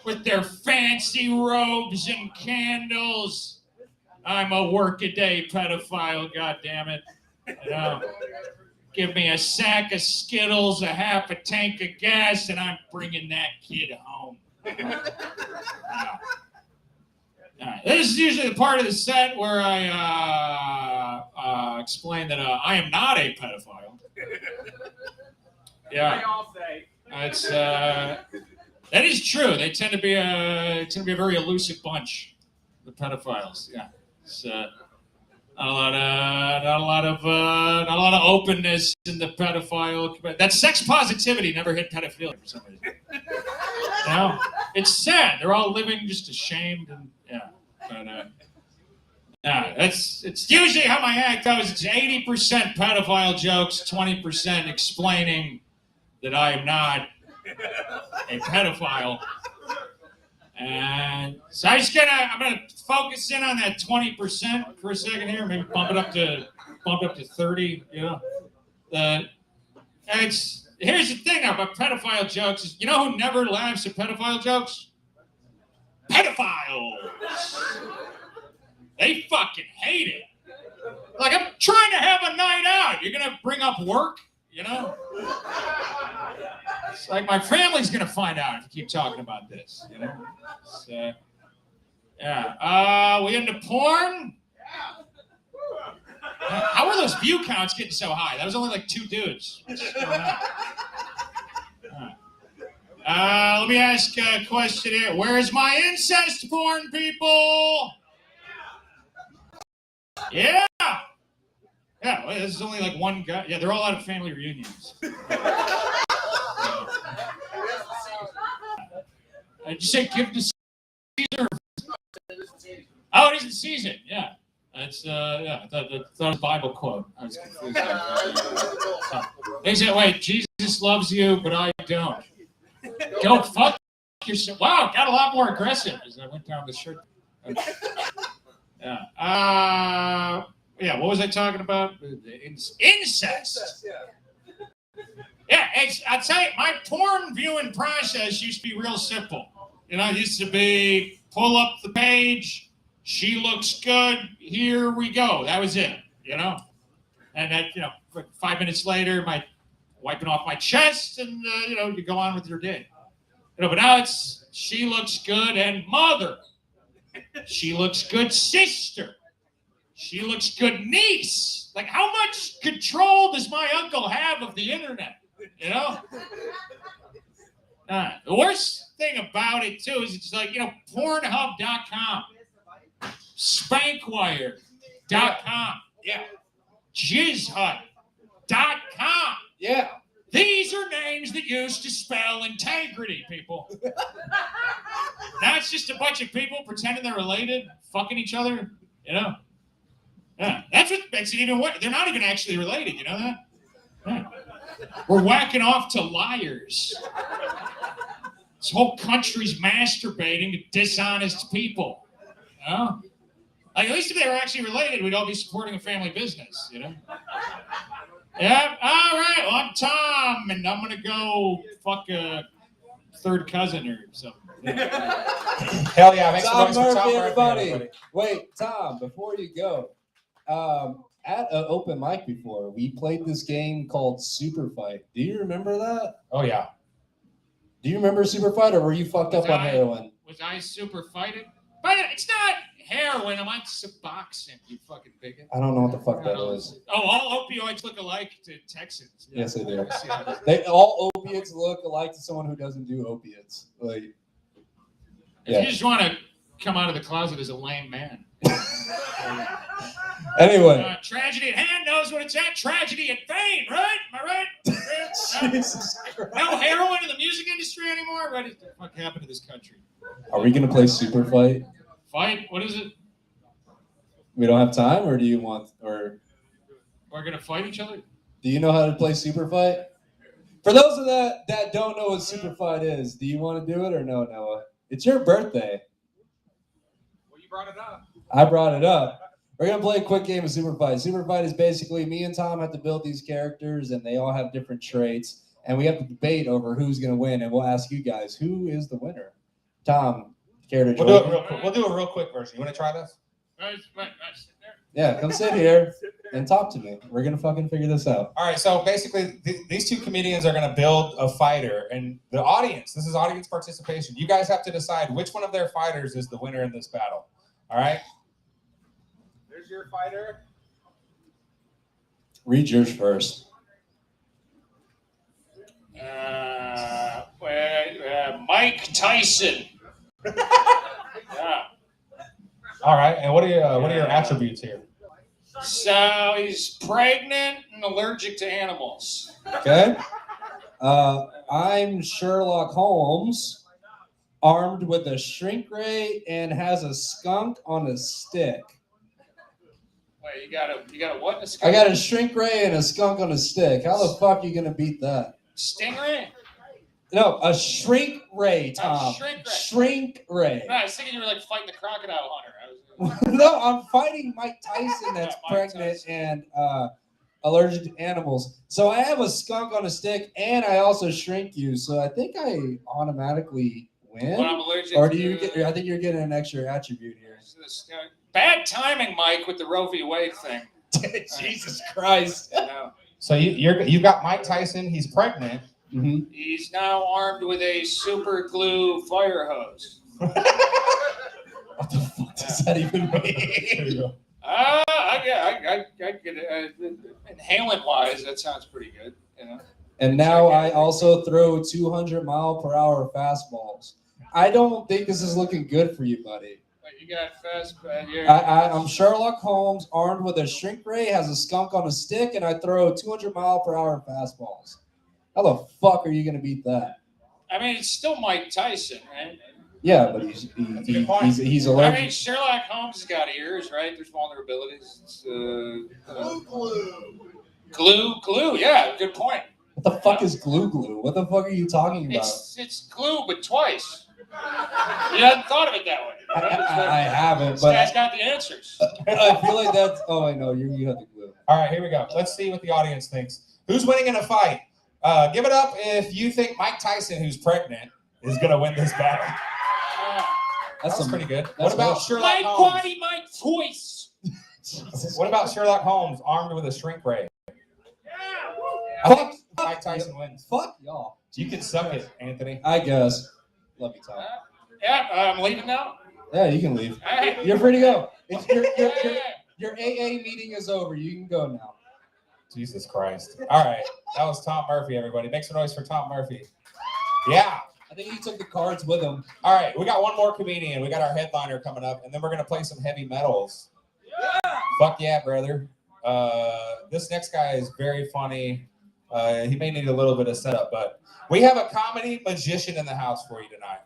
with their fancy robes and candles. I'm a workaday pedophile, goddammit. You know, give me a sack of Skittles, a half a tank of gas, and I'm bringing that kid home. This is usually the part of the set where I explain that I am not a pedophile. Yeah, it's that is true. They tend to be a very elusive bunch, the pedophiles. Yeah, it's not a lot of openness in the pedophile. That sex positivity never hit pedophilia for some reason. You know, it's sad. They're all living just ashamed and yeah. But it's usually how my act goes. It's 80% pedophile jokes, 20% explaining that I am not a pedophile. And so I'm gonna focus in on that 20% for a second here, maybe bump it up to 30. You know, here's the thing about pedophile jokes is, you know who never laughs at pedophile jokes? Pedophiles. They fucking hate it. Like, I'm trying to have a night out. You're gonna bring up work, you know? It's like my family's gonna find out if you keep talking about this, you know? So, yeah. We into porn? How are those view counts getting so high? That was only like 2 dudes. What's going on? Let me ask a question here. Where's my incest porn, people? Yeah. Yeah, well, this is only like one guy. Yeah, they're all out of family reunions. Did you say give to Caesar? Oh, it isn't season. Yeah. That's I thought it was a Bible quote. I was confused. They said, wait, Jesus loves you, but I don't. Go fuck yourself. Wow, got a lot more aggressive as I went down the shirt. Yeah. Yeah, what was I talking about? Incest. Yeah, I'll tell you, my porn viewing process used to be real simple. You know, it used to be pull up the page, she looks good, here we go. That was it, you know? And then, you know, 5 minutes later, wiping off my chest, and, you know, you go on with your day. You know, but now it's she looks good and mother. She looks good sister. She looks good niece. Like, how much control does my uncle have of the internet? You know? The worst thing about it, too, is it's like, you know, Pornhub.com, Spankwire.com, yeah, JizzHut.com. Yeah. These are names that used to spell integrity, people. Now it's just a bunch of people pretending they're related, fucking each other, you know? Yeah, that's what makes it even worse. They're not even actually related, you know that? Yeah. We're whacking off to liars. This whole country's masturbating to dishonest people. You know? Like, at least if they were actually related, we'd all be supporting a family business, you know? Yeah, all right, well, I'm Tom, and I'm gonna go fuck a third cousin or something. Hell yeah, make some Tom noise for Murphy, Tom Murphy, everybody. Wait, Tom, before you go, at an open mic before, we played this game called Super Fight. Do you remember that? Oh, yeah. Do you remember Super Fight, or were you fucked up on heroin? Was I super fighting? But it's not heroin, I'm on Suboxone, you fucking bigot. I don't know what the fuck that is. Oh, all opioids look alike to Texans. Yes, they do. They all opiates look alike to someone who doesn't do opiates. Like, If you just want to come out of the closet as a lame man. Anyway. Tragedy at hand knows what it's at. Tragedy at vein, right? Am I right? Jesus Christ. No heroin in the music industry anymore? What the fuck happened to this country? Are we gonna play Super Fight? Fight? What is it? We don't have time, or do you want, or We're gonna fight each other? do you know how to play Super Fight? For those of that don't know what Super Fight is, do you want to do it or no, Noah? It's your birthday. Well, you brought it up. I brought it up. We're gonna play a quick game of Super Fight. Super Fight is basically me and Tom have to build these characters, and they all have different traits, and we have to debate over who's gonna win. And we'll ask you guys, who is the winner? Tom, care to join? We'll do it real quick. We'll do a real quick version. You want to try this? Right. Yeah, come sit here and talk to me. We're gonna fucking figure this out. All right, so basically, these two comedians are going to build a fighter, and the audience, this is audience participation. You guys have to decide which one of their fighters is the winner in this battle. All right? There's your fighter. Read yours first. Mike Tyson. Yeah. All right, and what are your attributes here? So he's pregnant and allergic to animals. Okay. I'm Sherlock Holmes, armed with a shrink ray and has a skunk on a stick. Wait, you got a what? I got a shrink ray and a skunk on a stick. How the fuck are you gonna beat that? Stingray? No, a shrink ray, Tom. Shrink ray. Shrink ray. No, I was thinking you were like fighting the crocodile hunter. No, I'm fighting Mike Tyson that's pregnant and allergic to animals. So I have a skunk on a stick, and I also shrink you. So I think I automatically win. Well, I'm allergic or do you get? I think you're getting an extra attribute here. Bad timing, Mike, with the Roe v. Wade thing. Jesus Christ. No. So you've got Mike Tyson. He's pregnant. Mm-hmm. He's now armed with a super glue fire hose. What the fuck does that even mean? I get it. Inhalant-wise, that sounds pretty good. You know. And now I also throw 200-mile-per-hour fastballs. I don't think this is looking good for you, buddy. But you got fast. I'm Sherlock Holmes, armed with a shrink ray, has a skunk on a stick, and I throw 200-mile-per-hour fastballs. How the fuck are you gonna beat that? I mean, it's still Mike Tyson, right? Yeah, but he's allergic. I mean, Sherlock Holmes has got ears, right? There's vulnerabilities. It's, glue. Yeah, good point. What the fuck is glue? What the fuck are you talking about? It's glue, but twice. You hadn't thought of it that way. I haven't, This but guy's got the answers. I feel like that's. Oh, I know you have the glue. All right, here we go. Let's see what the audience thinks. Who's winning in a fight? Give it up if you think Mike Tyson, who's pregnant, is going to win this battle. That's pretty good. What about Sherlock Holmes? Body, my voice. What about Sherlock Holmes, armed with a shrink ray? Fuck Mike Tyson wins. Fuck y'all. You can suck it, Anthony. I guess. Love you, Tom. Yeah, I'm leaving now. Yeah, you can leave. You're free to go. Your AA meeting is over. You can go now. Jesus Christ. All right. That was Tom Murphy, everybody. Make some noise for Tom Murphy. Yeah. I think he took the cards with him. All right. We got one more comedian. We got our headliner coming up, and then we're going to play some heavy metals. Yeah. Fuck yeah, brother. This next guy is very funny. He may need a little bit of setup, but we have a comedy magician in the house for you tonight.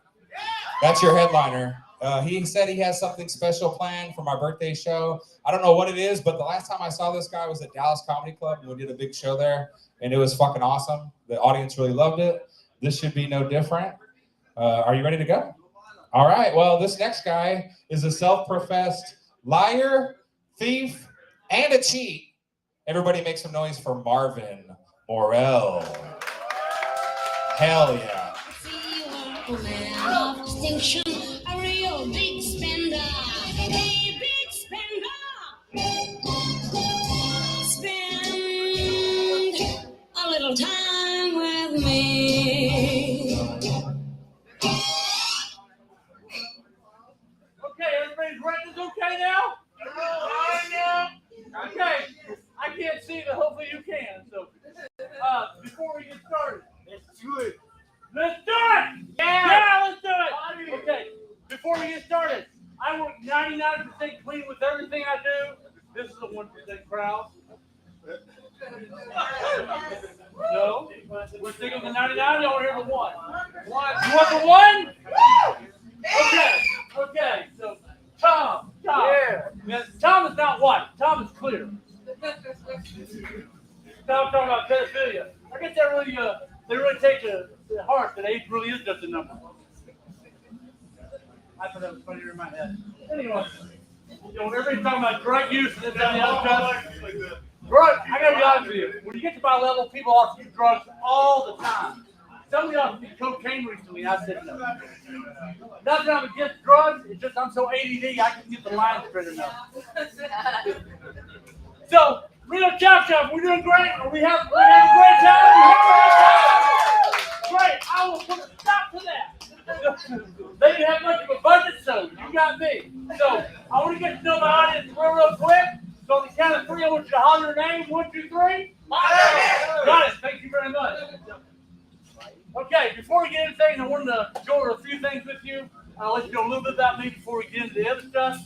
That's your headliner. He said he has something special planned for my birthday show. I don't know what it is, but the last time I saw this guy was at Dallas Comedy Club, and we did a big show there, and it was fucking awesome. The audience really loved it. This should be no different. Are you ready to go? All right. Well, this next guy is a self-professed liar, thief, and a cheat. Everybody make some noise for Marvin Morell. Hell yeah. Man of distinction, a real big spender, a big spender. Spend a little time with me. Okay, everybody's ready. Okay now? Okay, I can't see, but hopefully you can. So, before we get started, let's do it. Let's do it! Yeah, let's do it! Okay, before we get started, I work 99% clean with everything I do. This is a 1% crowd. No? We're sticking with the 99, y'all hear the 1. One. You want the 1? Okay, so Tom. Yeah. Now, Tom is not white. Tom is clear. Tom talking about pedophilia. I guess that really, they really take to heart that age really is just a number. I thought that was funnier in my head. Anyway, everybody's talking about drug use and this and the other stuff. Drug, I gotta be honest with you. When you get to my level, people offer you drugs all the time. Somebody offered me cocaine recently, I said no. Not that I'm against drugs, it's just I'm so ADD, I can get the lines straight enough. So, Reno Chop Shop, we're doing great. We have a great time. Great, I will put a stop to that. They didn't have much of a budget, so you got me. So, I want to get to know my audience real quick. So, on the count of 3, I want you to holler your name. 1, 2, 3. Got it. Thank you very much. Okay, before we get into things, I wanted to go over a few things with you. I'll let you know a little bit about me before we get into the other stuff.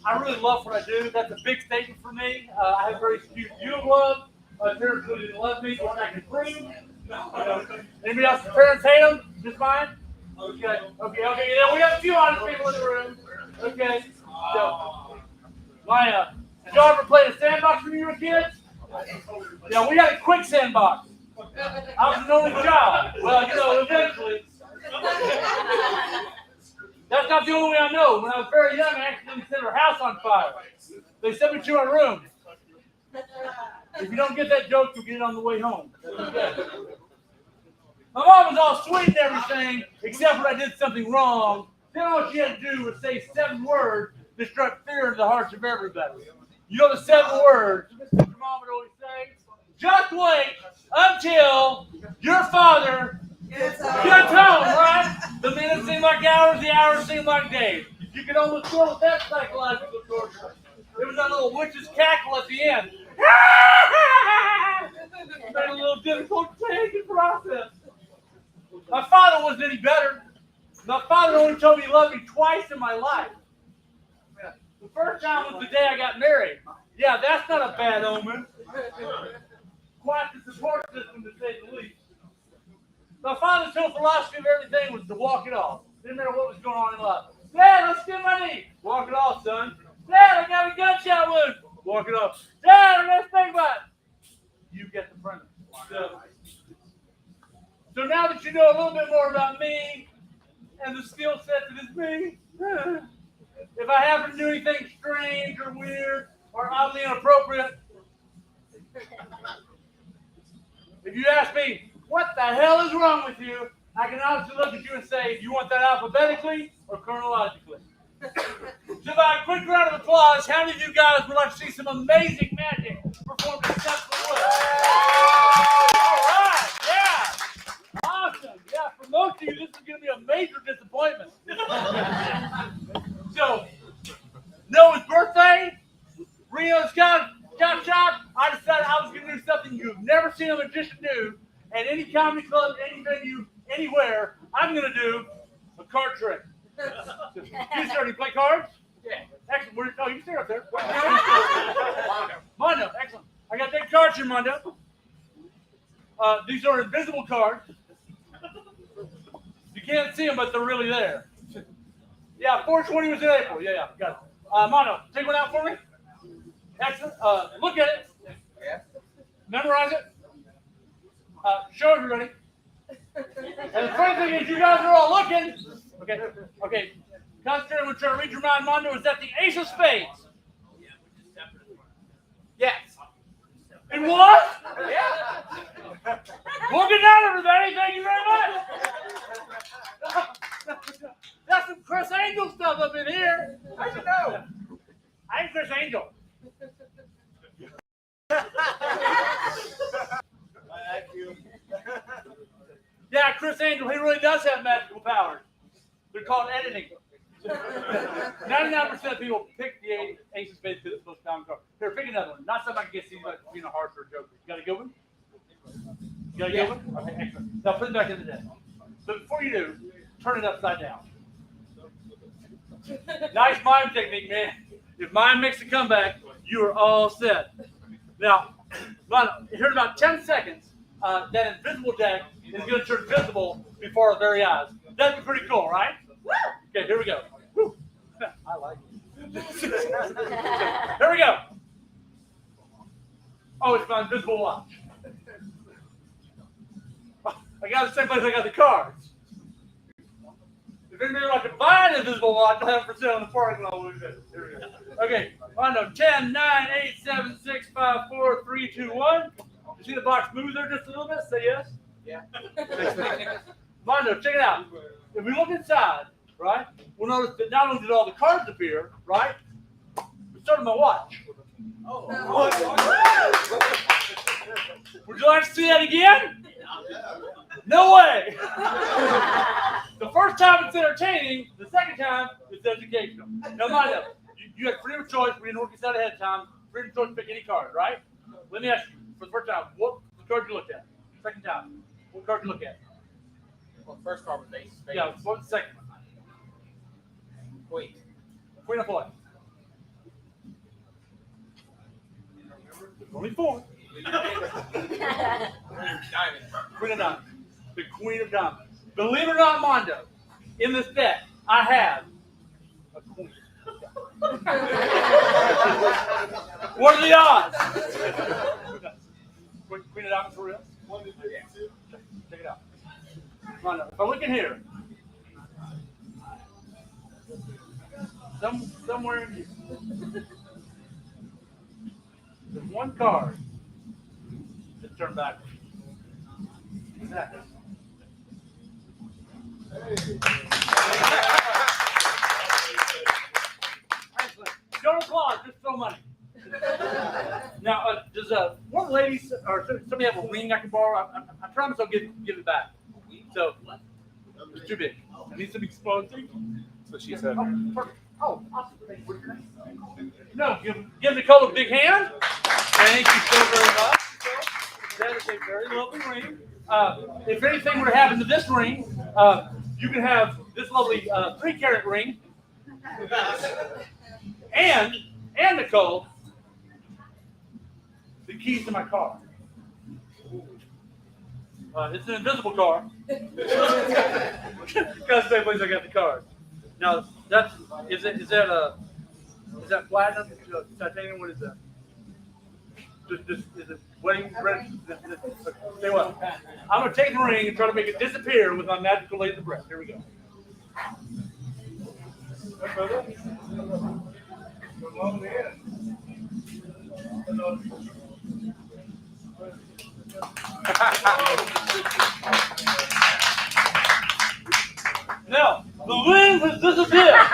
I really love what I do. That's a big statement for me. I have very few you love. Parents really love me, so I can prove. Anybody else's parents hate them? Just mine? Okay. Yeah, we have a few honest people in the room. Okay. So, did y'all ever play the sandbox when you were kids? Yeah, we had a quick sandbox. I was an only child. Well, eventually. That's not the only way I know. When I was very young, I accidentally set our house on fire. They sent me to our room. If you don't get that joke, you'll get it on the way home. Okay. My mom was all sweet and everything, except when I did something wrong. Then all she had to do was say 7 words that struck fear into the hearts of everybody. You know the 7 words Mr. Mom would always say? Just wait until your father gets home, right? The minutes seem like hours, the hours seem like days. You can almost feel with that psychological torture. There was that little witch's cackle at the end. It made it a little difficult to take and process. My father wasn't any better. My father only told me he loved me twice in my life. The first time was the day I got married. Yeah, that's not a bad omen. Quite the support system, to say the least. My father's whole philosophy of everything was to walk it off. Didn't matter what was going on in life. Dad, let's get my knee. Walk it off, son. Dad, I got a gunshot wound. Walk it off. Dad, I got a snake bite. You get the premise. So now that you know a little bit more about me and the skill set that is me, if I happen to do anything strange or weird or oddly inappropriate, if you ask me, what the hell is wrong with you? I can honestly look at you and say, do you want that alphabetically or chronologically? So by a quick round of applause, how many of you guys would like to see some amazing magic performed in successful way? All right, yeah. Awesome. Yeah, for most of you, this is going to be a major disappointment. So, Noah's birthday, Reno's got shot. I decided I was going to do something you've never seen a magician do at any comedy club, any venue, anywhere. I'm going to do a card trick. You start, you play cards? Yeah. Excellent. Oh, you stay up there. Mondo, excellent. I got big cards here, Mondo. These are invisible cards. You can't see them, but they're really there. Yeah, 420 was in April. Yeah, got it. Mondo, take one out for me. Excellent. Look at it. Memorize it. Show everybody. And the funny thing is, you guys are all looking. Okay. Concentrate what you're read your mind, Mondo. Is that the ace of spades? Yes. It was? Yeah. Well, good night, everybody. Thank you very much. That's some Chris Angel stuff up in here. How'd you know? I'm Chris Angel. Yeah, Chris Angel, he really does have magical powers. They're called editing. 99% of people pick the ace of spades because it's the most common card. Here, pick another one. Not something I can get seen like being a harsh or a joker. You got a good one? You got a good one? Okay, excellent. Now put it back in the deck. But before you do, turn it upside down. Nice mime technique, man. If mime makes a comeback, you are all set. Now, here in about 10 seconds, that invisible deck is going to turn visible before our very eyes. That'd be pretty cool, right? Okay, here we go. Woo. I like it. Here we go. Oh, it's my invisible watch. I got the same place I got the cards. If anybody wants to buy an invisible watch, I'll have it for sale in the parking lot. Here we go. Okay, Mondo, 10, 9, 8, 7, 6, 5, 4, 3, 2, 1. You see the box move there just a little bit? Say yes. Yeah. Mondo, check it out. If we look inside, right, we'll notice that not only did all the cards appear, right, we started my watch. Oh. Would you like to see that again? No way. The first time it's entertaining, the second time it's educational. Now, mind up, you had freedom of choice. We didn't work this out ahead of time. Freedom of choice to pick any card, right? Let me ask you, for the first time, what card you looked at? Second time, what card you look at? Well, first card was ace of spades. Yeah, what's the second one? Queen. Queen of what? Only four. Queen of diamonds. The Queen of Diamonds. Believe it or not, Mondo, in this deck, I have a queen. What are the odds? Queen of Diamonds for real? Check it out. Mondo, if I look in here, somewhere in here, there's one card that's turned backwards. Exactly. Don't applaud, just throw money. Now, does one of the ladies or somebody have a ring I can borrow? I promise I'll give it back. So, it's too big. It needs to be explosive. So she said. Oh, perfect. Oh, awesome. No, give Nicole a big hand. Thank you so very much. That is a very lovely ring. If anything were to happen to this ring, you can have this lovely 3-carat ring. And Nicole, the keys to my car. It's an invisible car. Because same place I got the card. Now is that platinum? Titanium? What is that? Is it wedding red? Say what? I'm gonna take the ring and try to make it disappear with my magical laser breath. Here we go. Now, the ring has disappeared.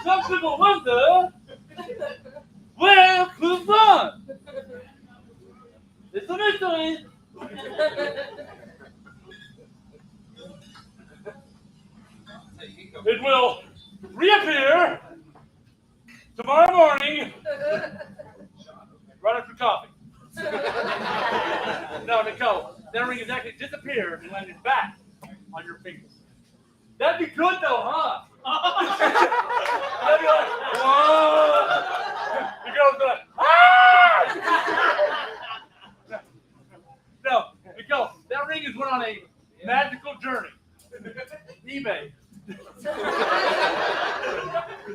Some people wonder, where could it gone? It's a mystery. It will reappear tomorrow morning, right after coffee. No, Nicole, that ring has actually disappeared and landed back on your fingers. That'd be good though, huh? That'd be like, whoa! The girl's like, ah! No, Nicole, that ring has went on a magical journey. eBay.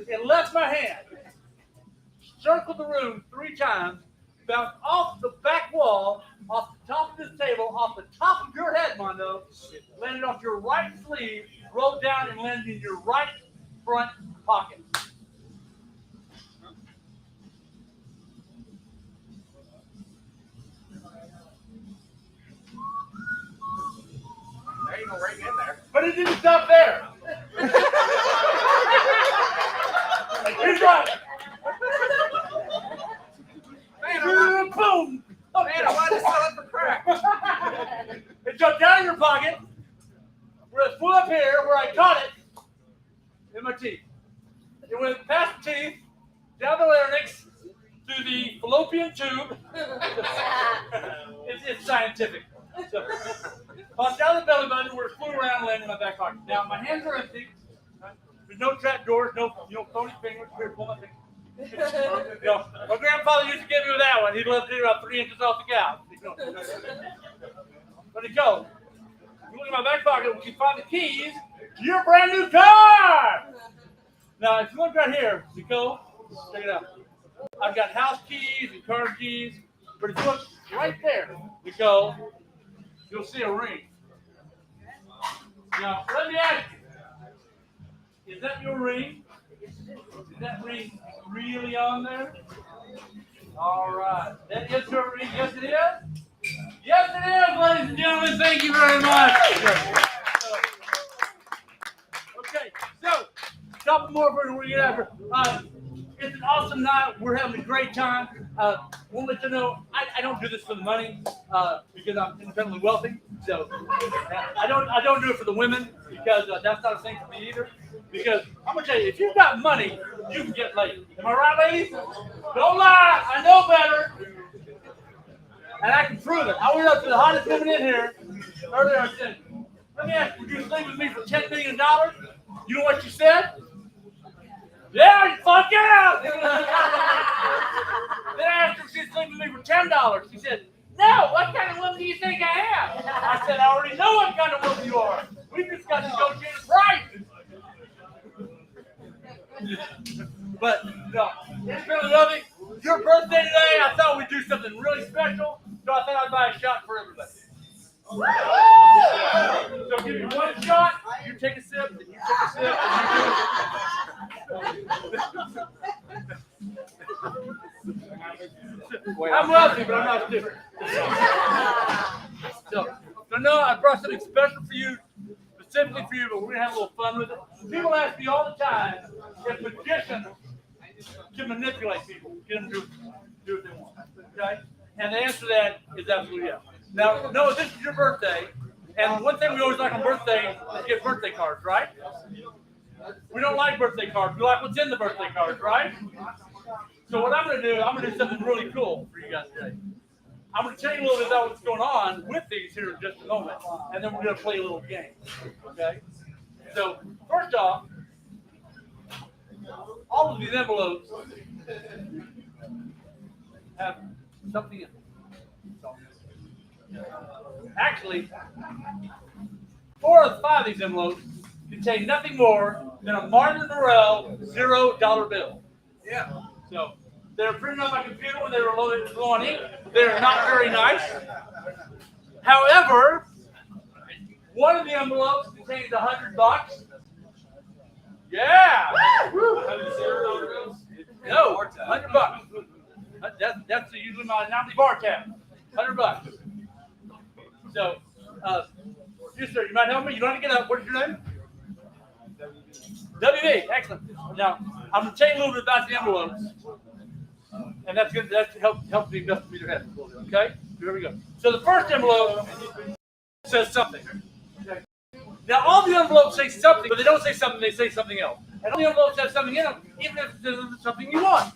It left my hand, circled the room 3 times, bounced off the back wall, off the top of this table, off the top of your head, Mondo, landed off your right sleeve, rolled down, and landed in your right front pocket. There ain't no ring in there. But it didn't stop there. He's like, boom! Man, I wanted to sell it for crack. It jumped down in your pocket, where it flew up here, where I caught it in my teeth. It went past the teeth, down the larynx, through the fallopian tube. It's scientific. So, popped out of the belly button, where it flew around and landed in my back pocket. Now, my hands are empty. There's no trap doors, no phony fingers. Here, pull my finger. My grandfather used to get me with that one. He left it about 3 inches off the couch. Let it go. You look in my back pocket, we can find the keys to your brand new car. Now, if you look right here, Nico, check it out. I've got house keys and car keys, but if you look right there, Nico, you'll see a ring. Now, let me ask you, is that your ring? Is that ring really on there? All right. That is your ring. Yes, it is. Yes, it is, ladies and gentlemen. Thank you very much. Okay, so a couple more for we get after. It's an awesome night. We're having a great time. We'll let you know. I don't do this for the money because I'm independently wealthy. So I don't do it for the women because that's not a thing for me either. Because I'm gonna tell you, if you've got money, you can get laid. Am I right, ladies? Don't lie. I know better, and I can prove it. I went up to the hottest woman in here earlier. I said, "Let me ask you, would you sleep with me for $10 million?" You know what she said? Yeah, you fuck out. Then I asked her if she'd sleep with me for $10. She said, "No, what kind of woman do you think I am?" I said, "I already know what kind of woman you are. We just got to negotiate a price." But no, it's really lovely. Your birthday today, I thought we'd do something really special, so I thought I'd buy a shot for everybody. So I'll give you one shot, you take a sip, and you take a sip, I'm wealthy, but I'm not stupid. So no, I brought something special for you, specifically for you, but we're going to have a little fun with it. People ask me all the time if magicians can manipulate people, get them to do what they want. Okay? And the answer to that is absolutely yes. Now, no, this is your birthday, and one thing we always like on birthday is get birthday cards, right? We don't like birthday cards. We like what's in the birthday cards, right? So what I'm going to do, I'm going to do something really cool for you guys today. I'm going to tell you a little bit about what's going on with these here in just a moment, and then we're going to play a little game. Okay? So, first off, all of these envelopes have something in them. Actually, 4 of the 5 of these envelopes contain nothing more than a Martin Morrell $0 bill. Yeah. So they're printed on my computer when they were loaded low on ink. They're not very nice. However, one of the envelopes contains $100. Yeah. No, $100. That's usually my nominee bar tab. $100. So, you sir, you might help me. You want to get up? What's your name? WB. Excellent. Now, I'm going to tell you a little bit about the envelopes, and that's good. That helps me investigate your head a little bit. Okay. Here we go. So the first envelope says something. Okay. Now, all the envelopes say something, but they don't say something. They say something else. And all the envelopes have something in them, even if it's something you want.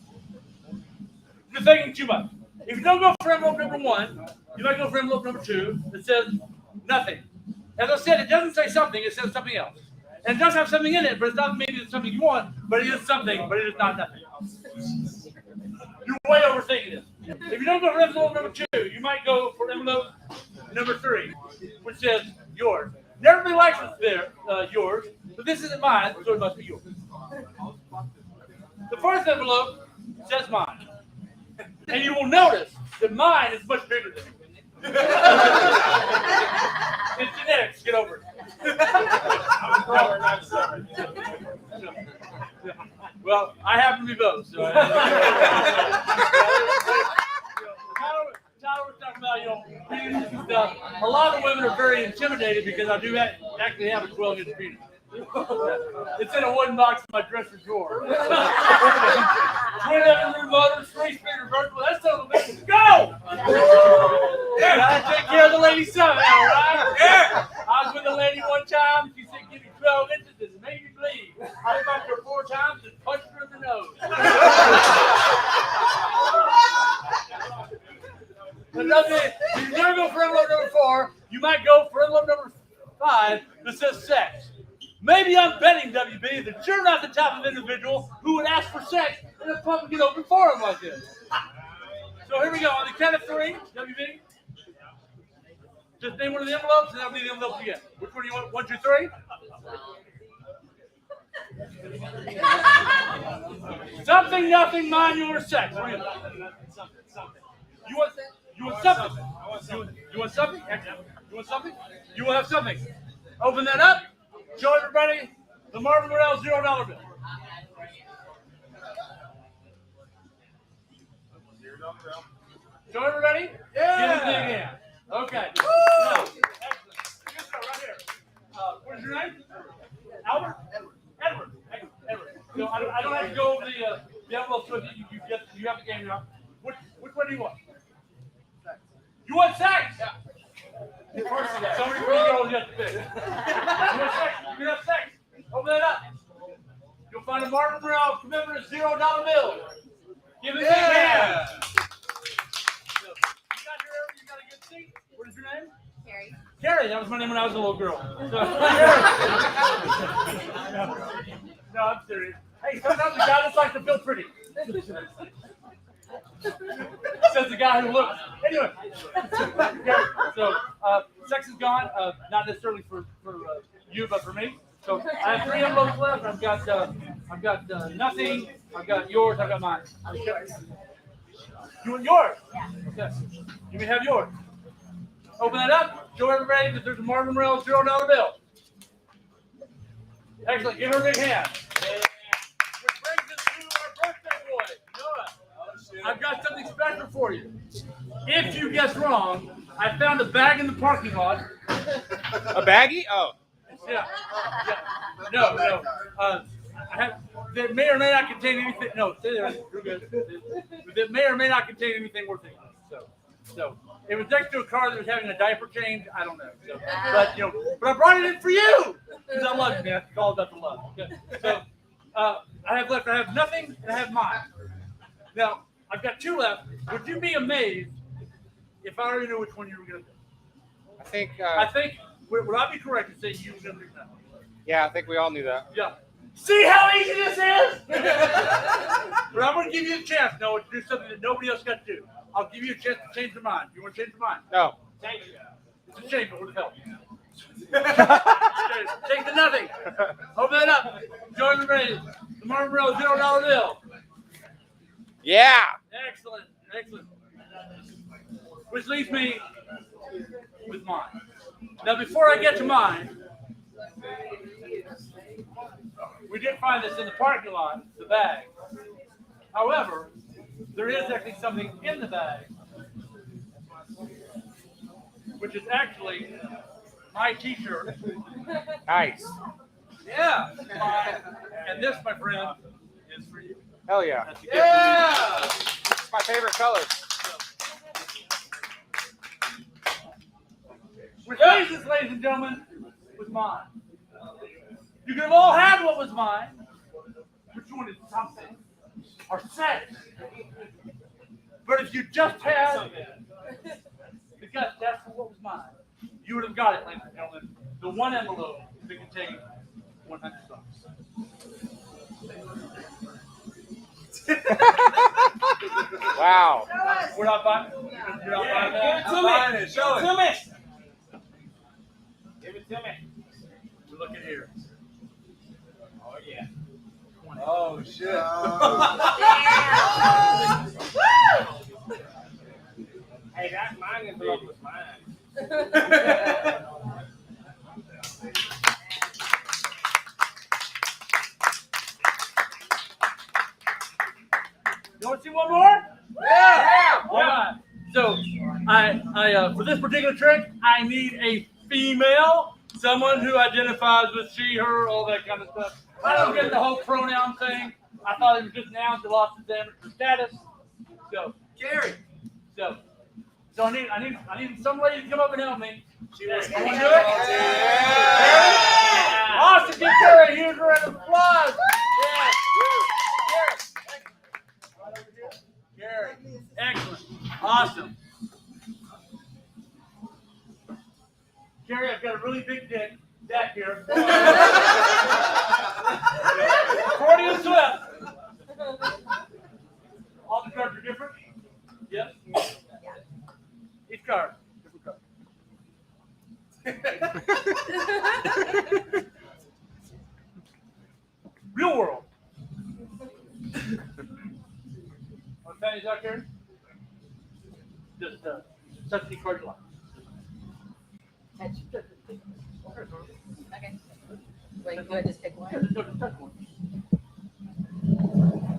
You're thinking too much. If you don't go for envelope number 1, you might go for envelope number 2 that says nothing. As I said, it doesn't say something, it says something else. And it does have something in it, but it's not maybe it's something you want, but it is something, but it is not nothing. You're way overthinking this. If you don't go for envelope number 2, you might go for envelope number 3, which says yours. Never be licensed there, yours, but this isn't mine, so it must be yours. The first envelope says mine. And you will notice that mine is much bigger than you. It's genetics. Get over it. I'm sorry. Well, I happen to be both. So Tyler was talking about, penis and stuff. A lot of women are very intimidated because I do actually have a 12-inch penis. It's in a wooden box in my dresser drawer. Twin engine motors, 3-speed reversible. That's so amazing. Go! Gotta take care of the lady somehow, right? Yeah. I was with a lady one time. She said, "Give me 12 inches and make me bleed." I fucked her 4 times and punched her in the nose. Another thing, if you never go for envelope number 4, you might go for envelope number 5 that says sex. Maybe I'm betting, WB, that you're not the type of individual who would ask for sex in a public and open forum like this. So here we go. On the count of 3, WB, just name one of the envelopes, and that'll be the envelope you get. Which one do you want? 1, 2, 3? Something, nothing, manual, or sex. What do you want? You want something? You want something? You want something? You will have something. Open that up. Show everybody the Marvin Morel $0 bill. Show everybody? Yeah. Give it a big hand. Okay. Now, excellent. Here's right here. What is your name? Albert? Edward. So I don't have to go over the envelope so you have the game now. Which one do you want? You want sex? Yeah. Somebody pretty girls yet to pick. You want sex? You have sex. Open that up. You'll find a Marvin Morel commemorative $0 bill. Give it a big hand. You got a good seat. What is your name? Carrie. Carrie. That was my name when I was a little girl. No, I'm serious. Hey, sometimes the guy just likes to feel pretty. Says the guy who looks. Anyway, so sex is gone. Not necessarily for you, but for me. So I have 3 envelopes left. I've got nothing. I've got yours. I've got mine. You want yours? Okay. You may have yours. Open that up. Show everybody that there's a Marvin Morel $0 bill. Excellent. Give her a big hand. Which brings us to our birthday boy, Noah. I've got something special for you. If you guess wrong, I found a bag in the parking lot. A baggie? Oh. Yeah. No. That may or may not contain anything. No, stay there. You're good. That may or may not contain anything worth thinking of. So it was next to a car that was having a diaper change. I don't know. But I brought it in for you because I love you, man. It's all about the love. Okay. So I have nothing, and I have mine. Now I've got 2 left. Would you be amazed if I already knew which one you were going to do? I think. Would I be correct to say you were going to do that? Yeah, I think we all knew that. Yeah. See how easy this is? But I'm going to give you a chance, Noah, to do something that nobody else got to do. I'll give you a chance to change your mind. You want to change your mind? No. It's a shame, but what the hell? Take the nothing. Open it up. Join the race. The Marvin Morel $0 bill. Yeah. Excellent. Which leaves me with mine. Now, before I get to mine, we did find this in the parking lot, the bag. However, there is actually something in the bag, which is actually my t-shirt. Nice. Yeah. And this, my friend, is for you. Hell yeah. That's a gift for you. It's my favorite color. Which leaves, ladies and gentlemen, was mine. You could have all had what was mine. Which one is something? Or sex? But if you just had, because that's what was mine, you would have got it, ladies and gentlemen. The one envelope that contained $100. Wow. We're not buying. You're not buying that. Give it to me. Show it. Give it to me. Give it to me. We're looking here. Oh yeah. Oh shit. hanging from the flag. You want to see one more? Yeah. All right. So, I for this particular trick, I need a female, someone who identifies with she, her, all that kind of stuff. I don't get the whole pronoun thing. I thought it was just nouns that lost its amateur status. So, Jerry. So I need some lady to come up and help me. She wants to do it. Yeah. Awesome, give Jerry a huge round of applause. Yeah. Gary, excellent, awesome. Gary, I've got a really big deck here. Accordion swept. All the cards are different? Yes? Each card, different card. Real world. Pennies out here? Just touch the card you like. Touch. Okay. Wait, do I just pick one? Just touch one.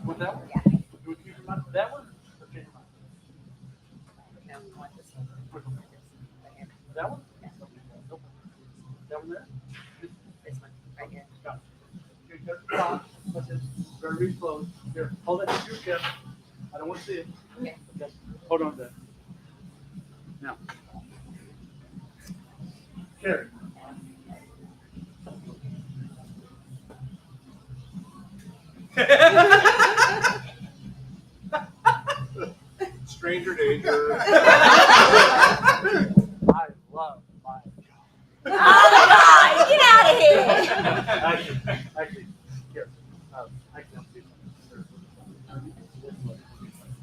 With that one? Yeah. Do you keep your mind for that one? Or change your mind? No, I want this one. That one? Yeah. That one there? This one, right here. Got it. Okay, touch the top. Touch it. Very close. Here, hold that to your chest. I don't want to see it. Okay. Okay. Hold on to that. Now. Carry. Stranger danger. I love my job. Oh my God! Get out of here! Actually, here. Actually, I'll do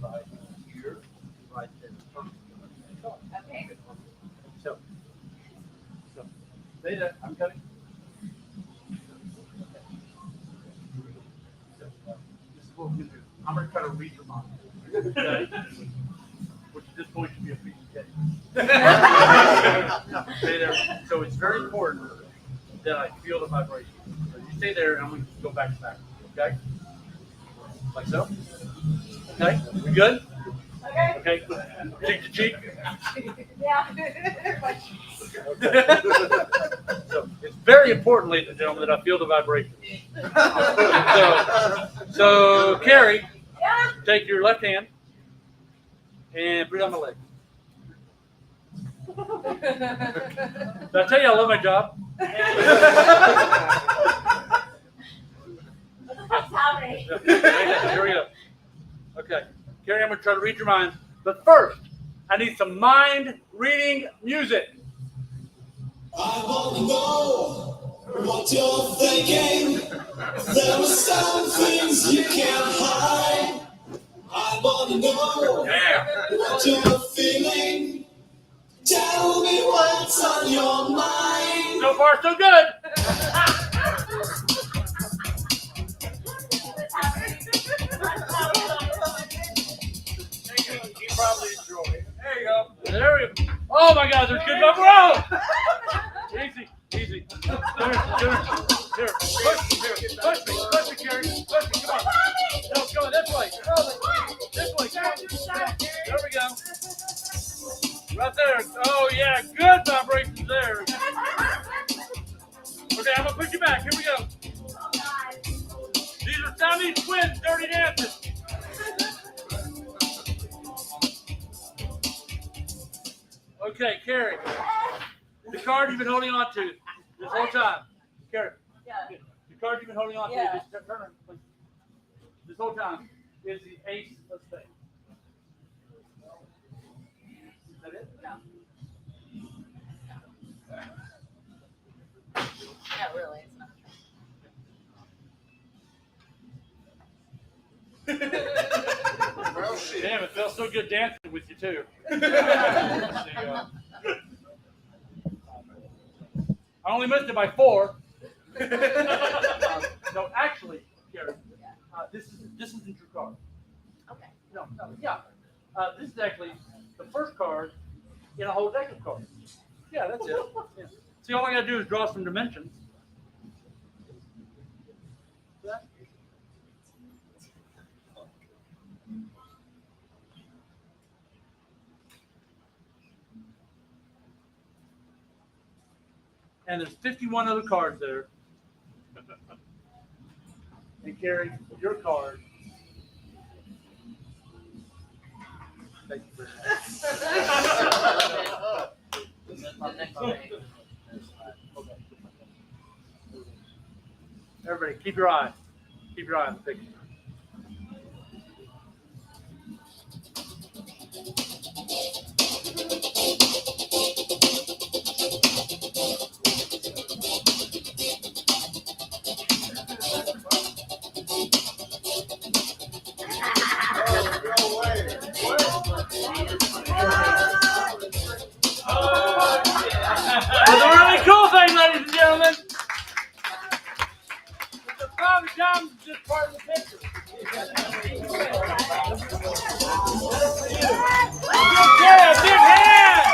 right here, right there. Okay. So, stay there. I'm cutting. So, this is what we're going to do. I'm going to try to read your mind. Okay? Which at this point should be a piece of cake. Stay there. So it's very important that I feel the vibration. So you stay there, and I'm going to go back to back. Okay? Like so. Okay? We good? Okay. Okay. Cheek to cheek. Yeah. So it's very important, ladies and gentlemen, that I feel the vibration. So Carrie, Yeah. take your left hand and put it on my leg. Did I tell you I love my job? Sorry. Here we go. Okay. Carrie, I'm going to try to read your mind. But first, I need some mind reading music. I wanna know what you're thinking. There are some things you can't hide. I wanna know what you're feeling. Tell me what's on your mind. So far, so good. You probably enjoy it. There you go. There we go. Oh my God, there's good number. Easy, easy. Here. Push me, Carrie. Push me, come on. No, come on, this way. This way, come on. There we go. Right there. Oh yeah, good vibrations there. Okay, I'm gonna put you back. Here we go. These are Siamese twins, dirty dancers. Okay, Carrie. The card you've been holding on to this whole time. Carrie. Yeah. The card you've been holding on to Yeah. this whole time is the ace of spades. Is that it? No. Yeah, really, it's not. Damn, it felt so good dancing with you too. I only missed it by 4. No, actually, Gary, this isn't your card. Okay. No, yeah. This is actually the first card in a whole deck of cards. Yeah, that's it. Yeah. See, all I gotta do is draw some dimensions. And there's 51 other cards there. And Carrie, your card. Thank you Everybody, keep your eye on the picture. But the really cool thing, ladies and gentlemen, is the Bobby Jones is just part of the picture. Yeah, big hand!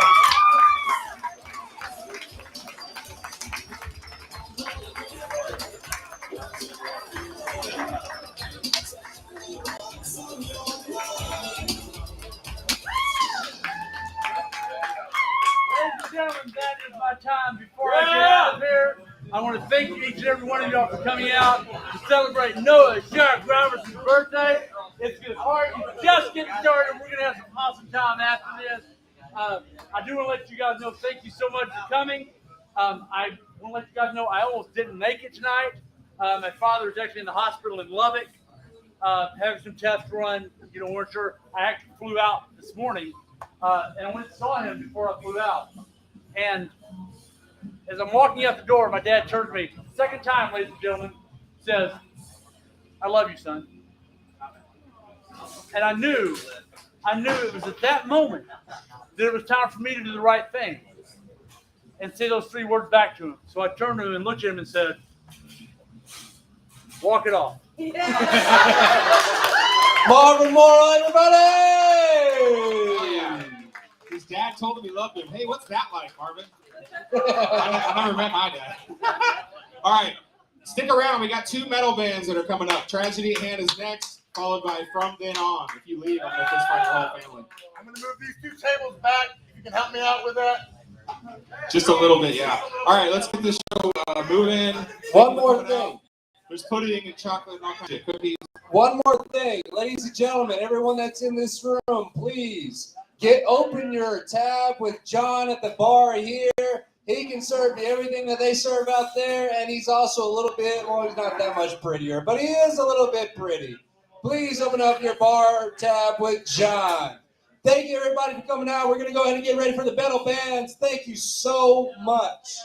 Ladies and gentlemen, that is my time. Before I get out of here, I want to thank each and every one of y'all for coming out to celebrate Noah Shark Robertson's birthday. It's his heart. He's just getting started. We're going to have some awesome time after this. I do want to let you guys know, thank you so much for coming. I want to let you guys know I almost didn't make it tonight. My father is actually in the hospital in Lubbock, having some tests run. Weren't sure. I actually flew out this morning, and I went and saw him before I flew out. And as I'm walking out the door, my dad turns to me, second time, ladies and gentlemen, says, "I love you, son." And I knew it was at that moment that it was time for me to do the right thing and say those 3 words back to him. So I turned to him and looked at him and said, "Walk it off." Marvin Morrow, everybody! Oh, yeah. His dad told him he loved him. Hey, what's that like, Marvin? I never met my dad. All right, stick around. We got 2 metal bands that are coming up. Tragedy at Hand is next, followed by From Then On. If you leave, I'm going to fist fight the whole family. I'm going to move these 2 tables back. If you can help me out with that. Just a little bit, yeah. All right, let's get this show moving. One more thing. There's pudding and chocolate and all kinds of cookies. One more thing, ladies and gentlemen, everyone that's in this room, please open your tab with John at the bar here. He can serve you everything that they serve out there, and he's also a little bit, well, he's not that much prettier, but he is a little bit pretty. Please open up your bar tab with John. Thank you, everybody, for coming out. We're going to go ahead and get ready for the metal bands. Thank you so much.